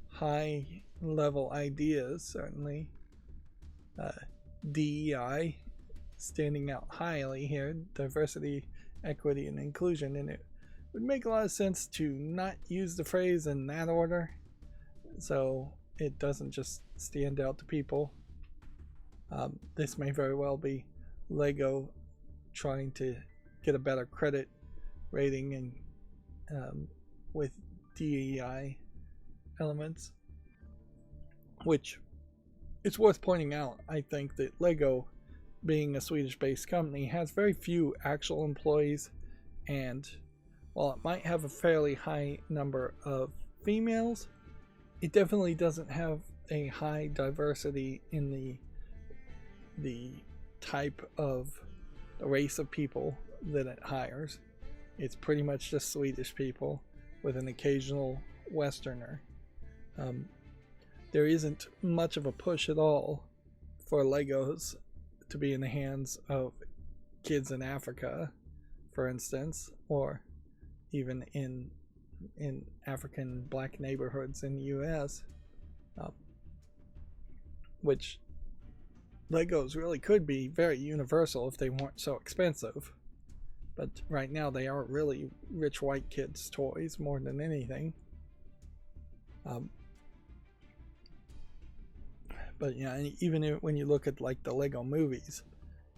high level ideas, certainly. DEI standing out highly here, diversity, equity, and inclusion, and it would make a lot of sense to not use the phrase in that order so it doesn't just stand out to people. This may very well be Lego trying to get a better credit rating and with DEI elements, which it's worth pointing out, I think, that Lego, being a Swedish-based company, has very few actual employees, and while it might have a fairly high number of females, it definitely doesn't have a high diversity in the type of the race of people that it hires. It's pretty much just Swedish people with an occasional Westerner. There isn't much of a push at all for Legos to be in the hands of kids in Africa, for instance, or even in African black neighborhoods in the US, which Legos really could be very universal if they weren't so expensive. But right now they are really rich white kids' toys more than anything. But yeah, and even when you look at like the Lego movies,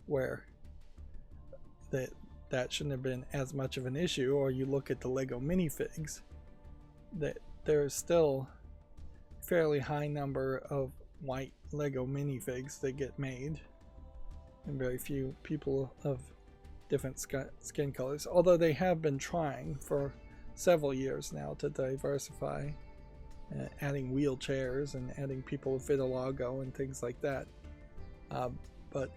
where that shouldn't have been as much of an issue, or you look at the Lego minifigs, that there's still a fairly high number of white Lego minifigs that get made, and very few people of different skin colors, although they have been trying for several years now to diversify, adding wheelchairs and adding people with vitiligo and things like that, but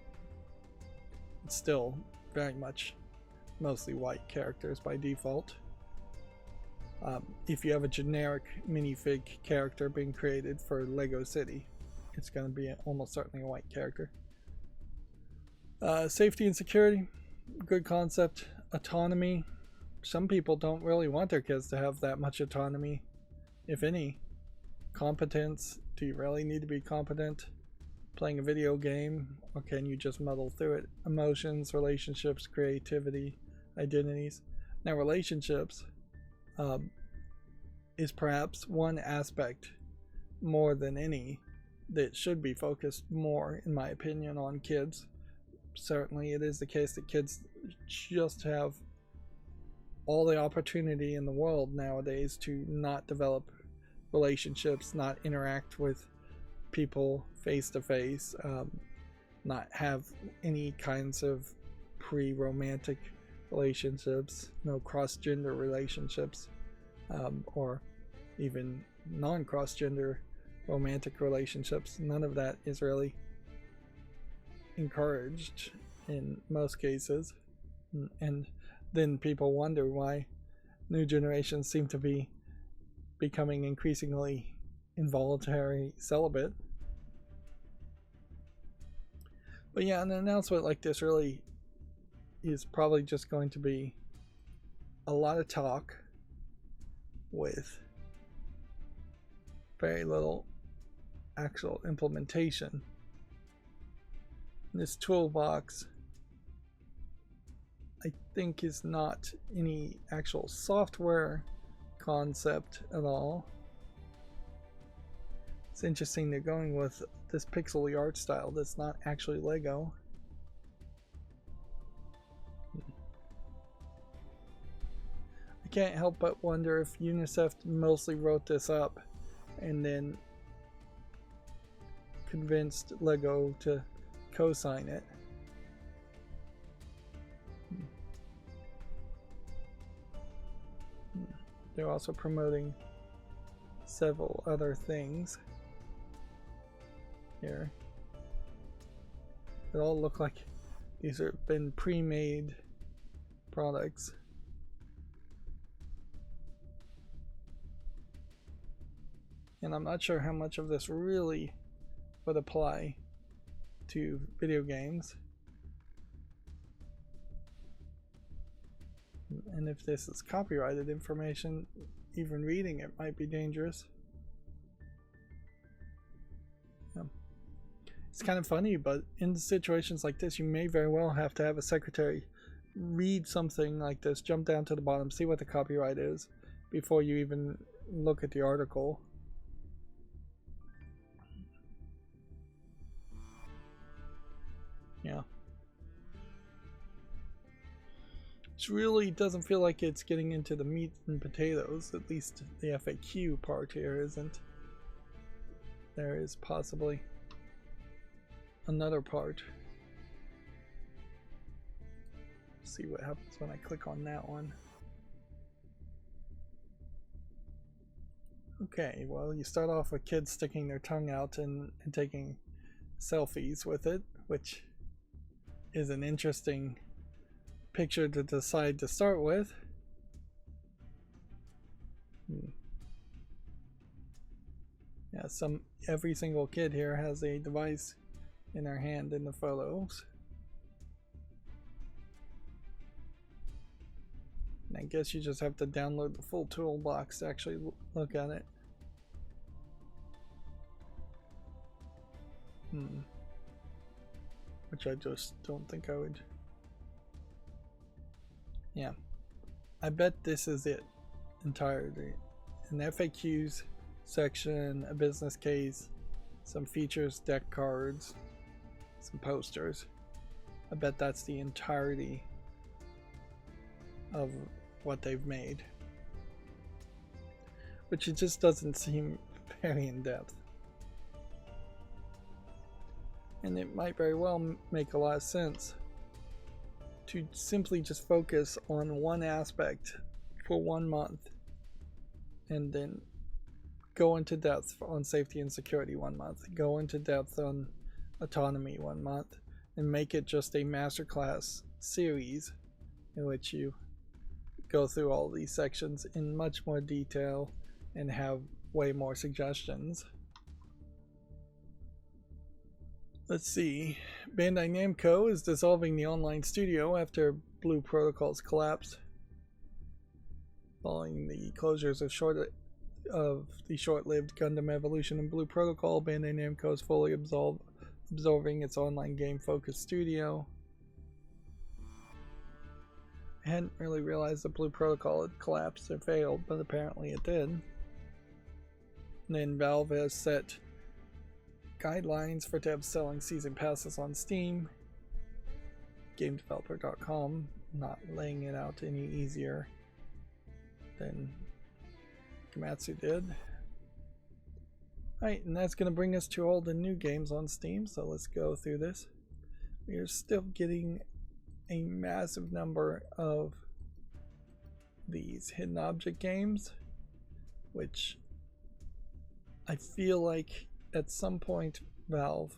it's still very much mostly white characters by default. If you have a generic minifig character being created for Lego City, it's going to be almost certainly a white character. Safety and security, good concept. Autonomy, some people don't really want their kids to have that much autonomy, if any. Competence, do you really need to be competent playing a video game, or can you just muddle through it? Emotions, relationships, creativity, identities. Now relationships is perhaps one aspect more than any that should be focused more, in my opinion, on kids. Certainly it is the case that kids just have all the opportunity in the world nowadays to not develop relationships, not interact with people face to face, not have any kinds of pre-romantic relationships, no cross-gender relationships, or even non-cross-gender romantic relationships. None of that is really encouraged in most cases, and then people wonder why new generations seem to be becoming increasingly involuntary celibate. But yeah, an announcement like this really is probably just going to be a lot of talk with very little actual implementation. This toolbox, I think, is not any actual software concept at all. It's interesting they're going with this pixely art style that's not actually Lego. I can't help but wonder if UNICEF mostly wrote this up and then convinced Lego to co-sign it. They're also promoting several other things here. They all look like these have been pre-made products. And I'm not sure how much of this really would apply to video games. And if this is copyrighted information, even reading it might be dangerous. Yeah. It's kind of funny, but in situations like this, you may very well have to have a secretary read something like this, jump down to the bottom, see what the copyright is before you even look at the article. Yeah. It really doesn't feel like it's getting into the meat and potatoes. At least the FAQ part here isn't. There is possibly another part. Let's see what happens when I click on that one. Okay, well, you start off with kids sticking their tongue out and taking selfies with it, which is an interesting picture to decide to start with. Yeah, every single kid here has a device in their hand in the photos. I guess you just have to download the full toolbox to actually look at it. Which I just don't think I would. Yeah. I bet this is it entirely. An FAQs section, a business case, some features, deck cards, some posters. I bet that's the entirety of what they've made. Which it just doesn't seem very in depth. And it might very well make a lot of sense to simply just focus on one aspect for 1 month and then go into depth on safety and security 1 month, go into depth on autonomy 1 month, and make it just a masterclass series in which you go through all these sections in much more detail and have way more suggestions. Let's see. Bandai Namco is dissolving the online studio after Blue Protocol's collapse. Following the closures of the short-lived Gundam Evolution and Blue Protocol, Bandai Namco is fully absorbing its online game-focused studio. I hadn't really realized that Blue Protocol had collapsed or failed, but apparently it did. And then Valve has set guidelines for devs selling season passes on Steam. GameDeveloper.com not laying it out any easier than Komatsu did. Alright, and that's going to bring us to all the new games on Steam, so let's go through this. We are still getting a massive number of these hidden object games, which I feel like at some point Valve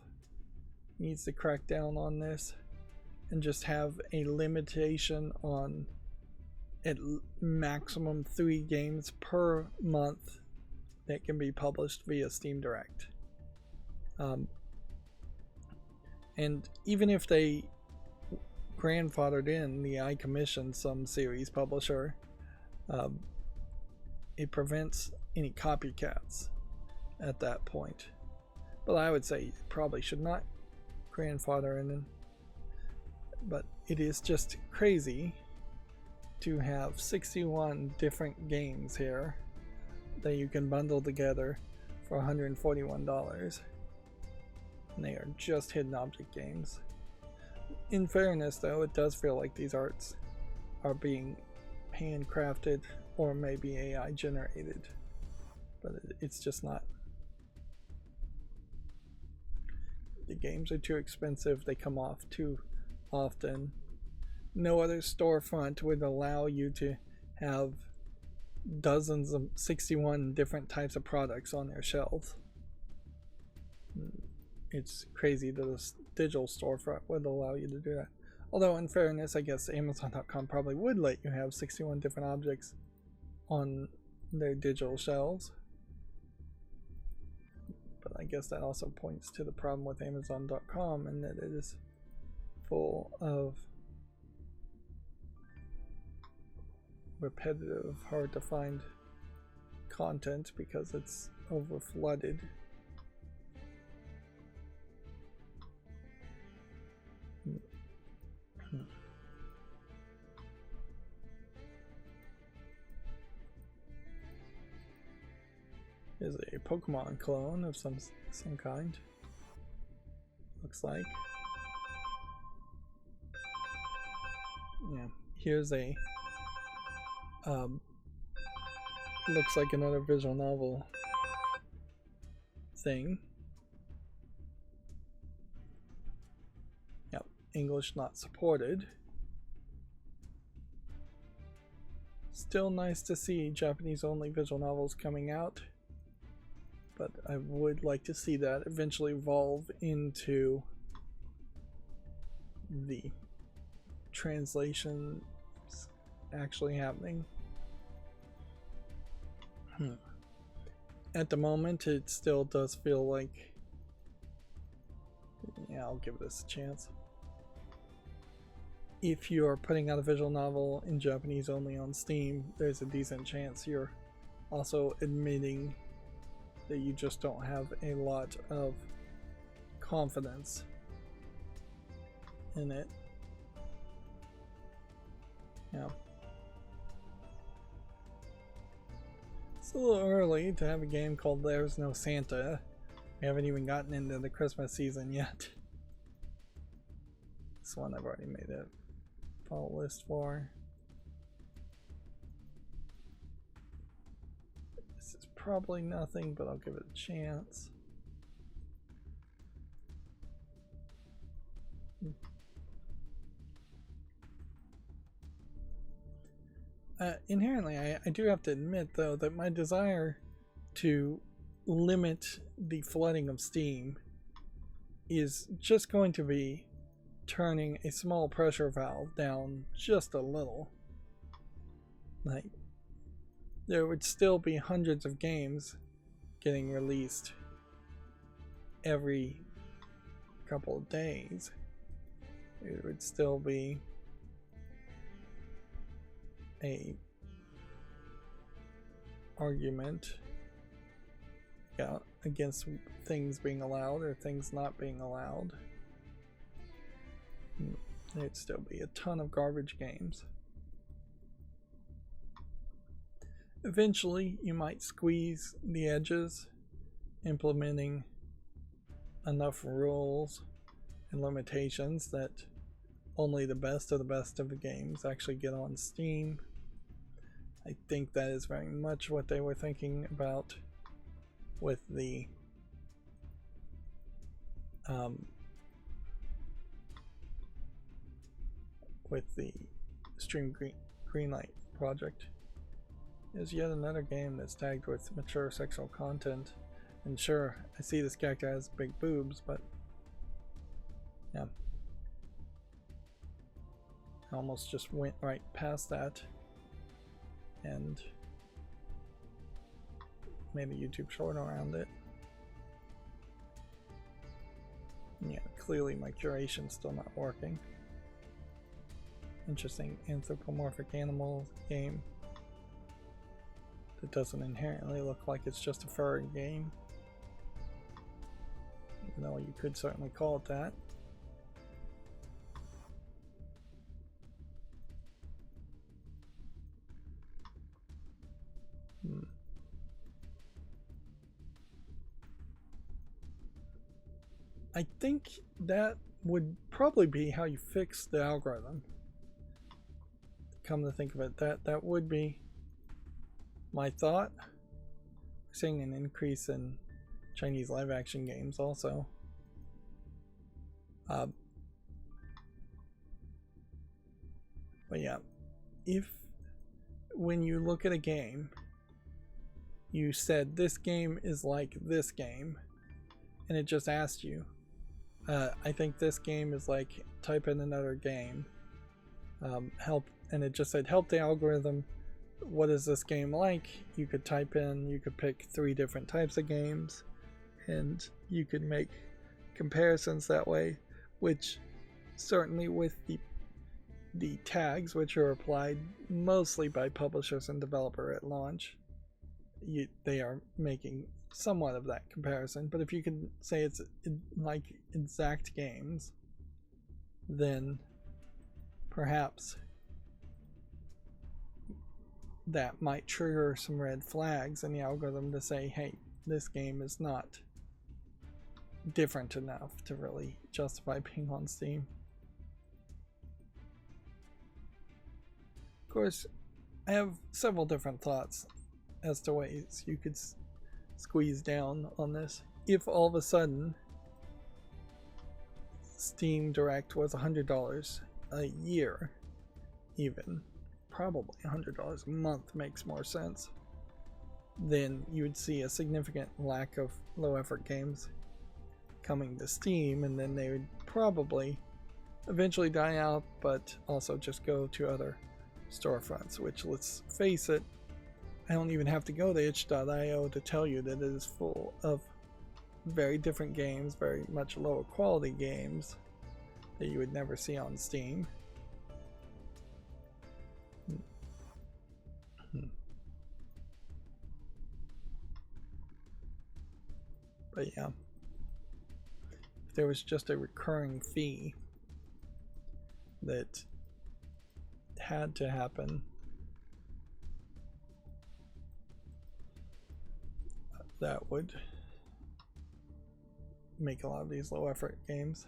needs to crack down on this and just have a limitation on at maximum 3 games per month that can be published via Steam Direct. And even if they grandfathered in the I commissioned some series publisher, it prevents any copycats at that point. But I would say you probably should not grandfather in. But it is just crazy to have 61 different games here that you can bundle together for $141. And they are just hidden object games. In fairness though, it does feel like these arts are being handcrafted or maybe AI generated. But it's just not. The games are too expensive, they come off too often. No other storefront would allow you to have dozens of 61 different types of products on their shelves. It's crazy that a digital storefront would allow you to do that. Although in fairness, I guess Amazon.com probably would let you have 61 different objects on their digital shelves. But I guess that also points to the problem with Amazon.com and that it is full of repetitive, hard to find content because it's over flooded. Is a Pokemon clone of some kind. Looks like. Yeah, here's a looks like another visual novel thing. Yep, English not supported. Still nice to see Japanese only visual novels coming out. But I would like to see that eventually evolve into the translation actually happening. At the moment, it still does feel like, yeah, I'll give this a chance. if you're putting out a visual novel in Japanese only on Steam, there's a decent chance you're also admitting that you just don't have a lot of confidence in it. Yeah. It's a little early to have a game called There's No Santa. We haven't even gotten into the Christmas season yet. This one I've already made a follow list for. This is probably nothing, but I'll give it a chance. Inherently, I do have to admit, though, that my desire to limit the flooding of Steam is just going to be turning a small pressure valve down just a little. Like, there would still be hundreds of games getting released every couple of days. It would still be a argument against things being allowed or things not being allowed. There'd still be a ton of garbage games. Eventually, you might squeeze the edges, implementing enough rules and limitations that only the best of the games actually get on Steam. I think that is very much what they were thinking about with the Stream Greenlight project. Is yet another game that's tagged with mature sexual content. And sure, I see this character has big boobs, but yeah. I almost just went right past that and made a YouTube short around it. Yeah, clearly my curation's still not working. Interesting anthropomorphic animal game that doesn't inherently look like it's just a furry game, even though you could certainly call it that. I think that would probably be how you fix the algorithm. Come to think of it, that would be my thought. We're seeing an increase in Chinese live action games also. But yeah, if when you look at a game, you said this game is like this game, and it just asked you, I think this game is like, type in another game, help, and it just said help the algorithm, what is this game like? You could type in, you could pick 3 different types of games, and you could make comparisons that way, which certainly with the tags, which are applied mostly by publishers and developer at launch, they are making somewhat of that comparison. But if you can say it's like exact games, then perhaps that might trigger some red flags in the algorithm to say, hey, this game is not different enough to really justify being on Steam. Of course, I have several different thoughts as to ways you could squeeze down on this. If all of a sudden Steam Direct was $100 a year, even probably $100 a month makes more sense, then you would see a significant lack of low effort games coming to Steam, and then they would probably eventually die out, but also just go to other storefronts, which, let's face it, I don't even have to go to itch.io to tell you that it is full of very different games, very much lower quality games that you would never see on Steam. But yeah, if there was just a recurring fee that had to happen, that would make a lot of these low effort games.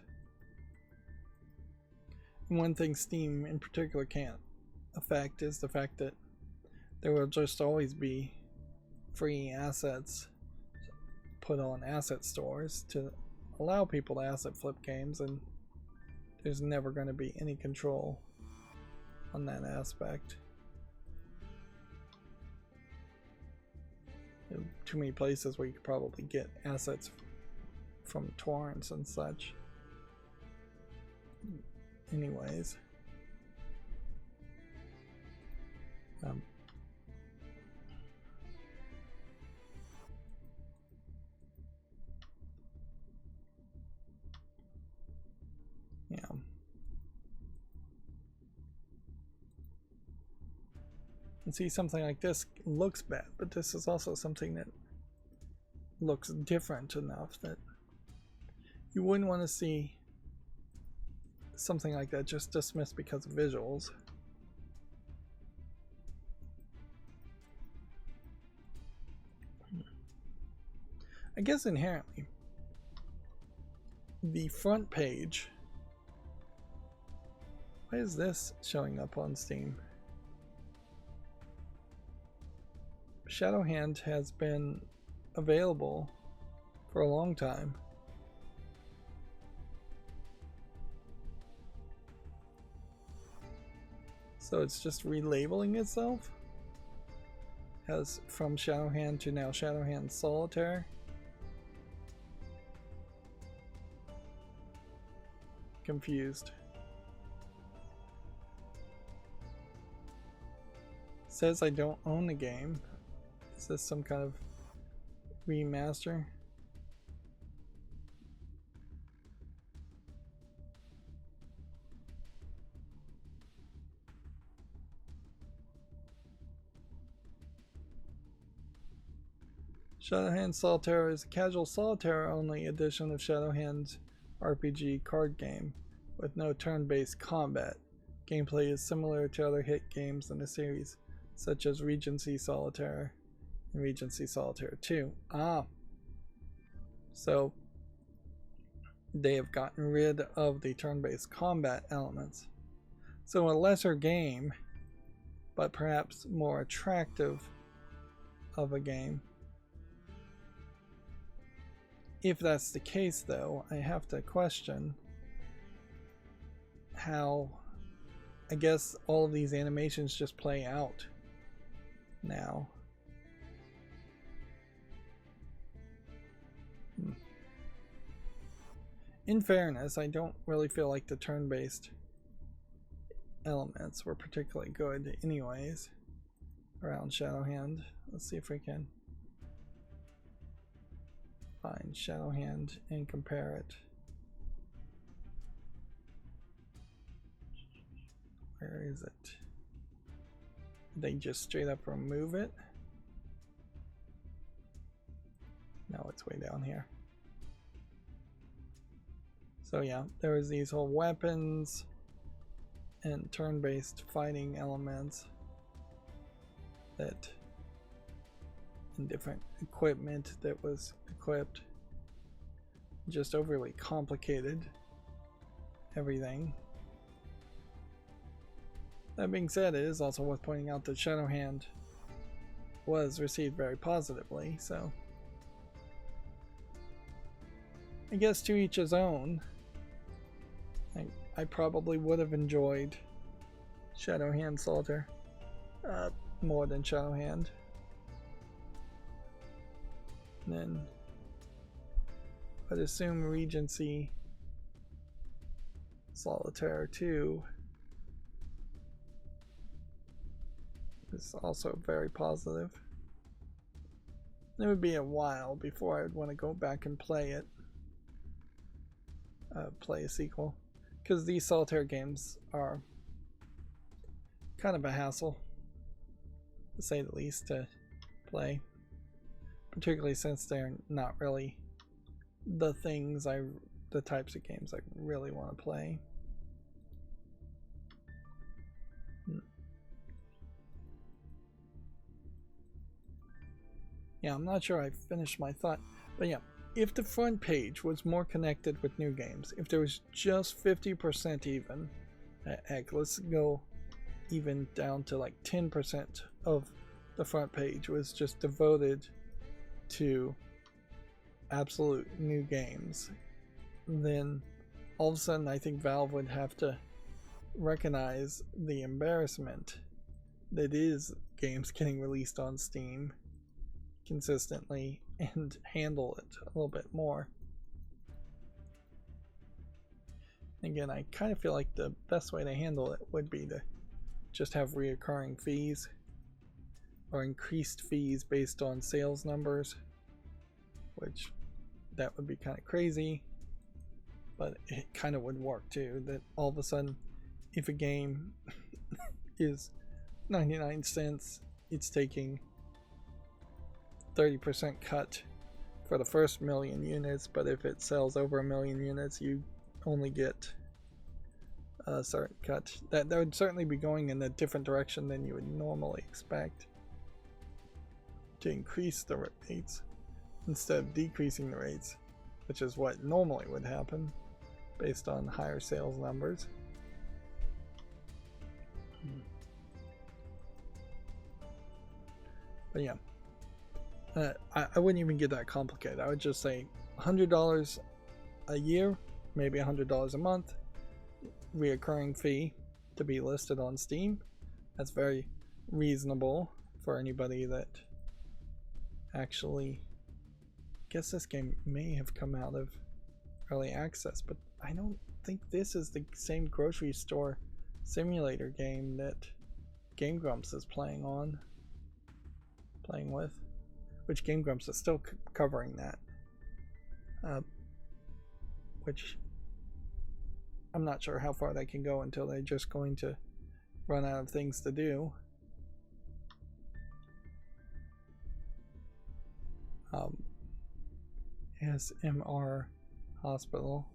And one thing Steam in particular can't affect is the fact that there will just always be free assets put on asset stores to allow people to asset flip games, and there's never going to be any control on that aspect. There are too many places where you could probably get assets from torrents and such. Anyways, yeah. And see, something like this looks bad, but this is also something that looks different enough that you wouldn't want to see something like that just dismissed because of visuals. I guess inherently, the front page. Why is this showing up on Steam? Shadowhand has been available for a long time. So it's just relabeling itself as from Shadowhand to now Shadowhand Solitaire. Confused. Says I don't own the game. Is this some kind of remaster? Shadowhand Solitaire is a casual solitaire only edition of Shadowhand's RPG card game with no turn-based combat. Gameplay is similar to other hit games in the series, such as Regency Solitaire and Regency Solitaire 2. So they have gotten rid of the turn-based combat elements. So a lesser game, but perhaps more attractive of a game. If that's the case, though, I have to question how, I guess, all of these animations just play out now. In fairness, I don't really feel like the turn-based elements were particularly good anyways around Shadowhand. Let's see if we can find Shadowhand and compare it. Where is it? Did they just straight up remove it? No, it's way down here. So yeah, there was these whole weapons and turn-based fighting elements that, and different equipment that was equipped, just overly complicated everything. That being said, it is also worth pointing out that Shadowhand was received very positively, so I guess to each his own. I probably would have enjoyed Shadowhand Solitaire more than Shadowhand. And then I'd assume Regency Solitaire 2 is also very positive. It would be a while before I'd want to go back and play it. Play a sequel. Because these solitaire games are kind of a hassle, to say the least, to play. Particularly since they're not really the the types of games I really want to play. Yeah, I'm not sure I finished my thought, but yeah, if the front page was more connected with new games, if there was just 50% even, heck, let's go even down to like 10% of the front page was just devoted to absolute new games, then all of a sudden I think Valve would have to recognize the embarrassment that is games getting released on Steam consistently and handle it a little bit more. Again, I kind of feel like the best way to handle it would be to just have reoccurring fees or increased fees based on sales numbers, which that would be kind of crazy, but it kind of would work too, that all of a sudden if a game is 99 cents, it's taking 30% cut for the first 1,000,000 units, but if it sells over 1,000,000 units, you only get a certain cut. That would certainly be going in a different direction than you would normally expect, to increase the rates instead of decreasing the rates, which is what normally would happen based on higher sales numbers. But yeah, I wouldn't even get that complicated. I would just say $100 a year, maybe $100 a month, reoccurring fee to be listed on Steam. That's very reasonable for anybody that actually, I guess this game may have come out of early access, but I don't think this is the same grocery store simulator game that Game Grumps is playing with, which Game Grumps is still covering that, which I'm not sure how far they can go until they're just going to run out of things to do. SMR Hospital.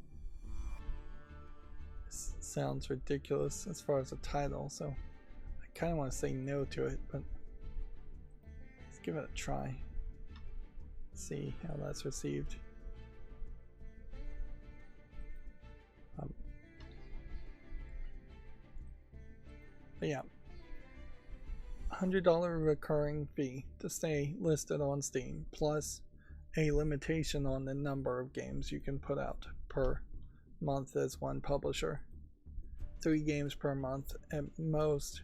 This sounds ridiculous as far as a title, so I kind of want to say no to it, but let's give it a try. See how that's received. But yeah, $100 recurring fee to stay listed on Steam, plus a limitation on the number of games you can put out per month as one publisher. 3 games per month at most,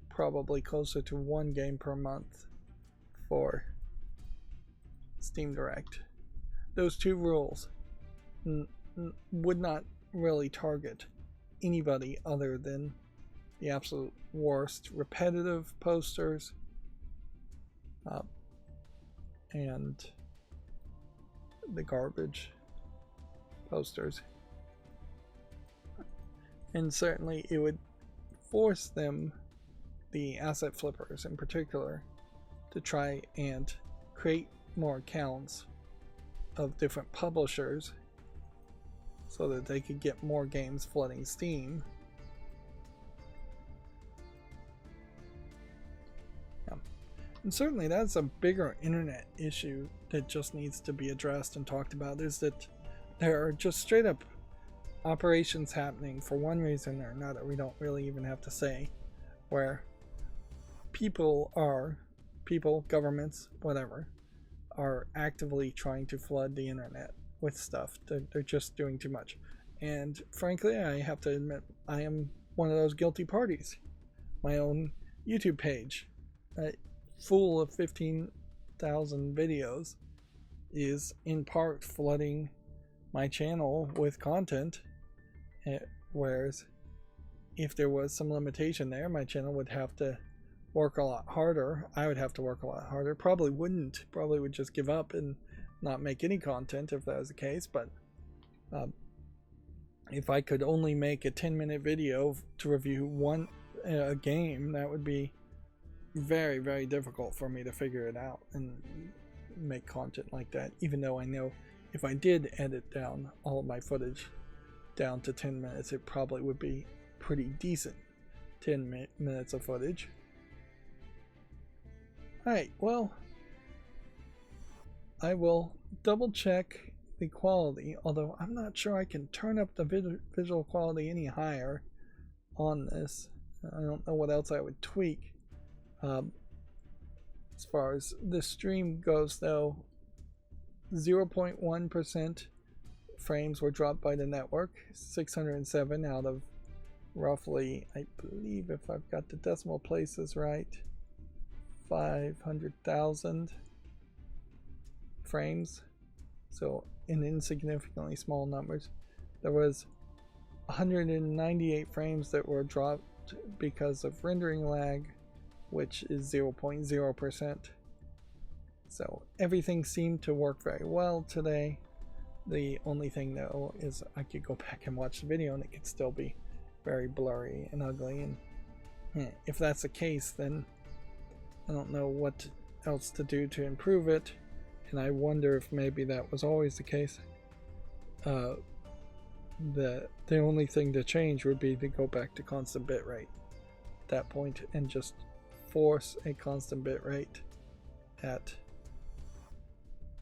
probably closer to 1 game per month for Steam Direct. Those 2 rules would not really target anybody other than the absolute worst repetitive posters and the garbage posters. And certainly it would force them, the asset flippers in particular, to try and create more accounts of different publishers so that they could get more games flooding Steam. And certainly that's a bigger internet issue that just needs to be addressed and talked about, is that there are just straight up operations happening for one reason or another, we don't really even have to say, where people, governments, whatever, are actively trying to flood the internet with stuff. They're just doing too much. And frankly, I have to admit, I am one of those guilty parties. My own YouTube page, full of 15,000 videos, is in part flooding my channel with content, whereas if there was some limitation there, my channel would have to work a lot harder. I would have to work a lot harder. Probably would just give up and not make any content if that was the case. But if I could only make a 10-minute video to review a game, that would be very, very difficult for me to figure it out and make content like that, even though I know if I did edit down all of my footage down to 10 minutes, it probably would be pretty decent 10 minutes of footage. Alright, well, I will double check the quality, although I'm not sure I can turn up the visual quality any higher on this. I don't know what else I would tweak. As far as the stream goes though, 0.1% frames were dropped by the network, 607 out of roughly, I believe if I've got the decimal places right, 500,000 frames, so in insignificantly small numbers. There was 198 frames that were dropped because of rendering lag, which is 0.0%. So everything seemed to work very well today. The only thing though is I could go back and watch the video and it could still be very blurry and ugly, and if that's the case, then I don't know what else to do to improve it, and I wonder if maybe that was always the case. The only thing to change would be to go back to constant bitrate at that point and just force a constant bitrate at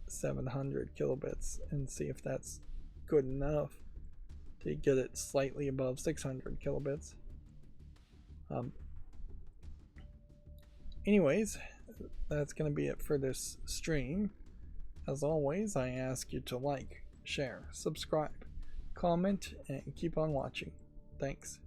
700 kilobits and see if that's good enough to get it slightly above 600 kilobits. Anyways, that's going to be it for this stream. As always, I ask you to like, share, subscribe, comment, and keep on watching. Thanks.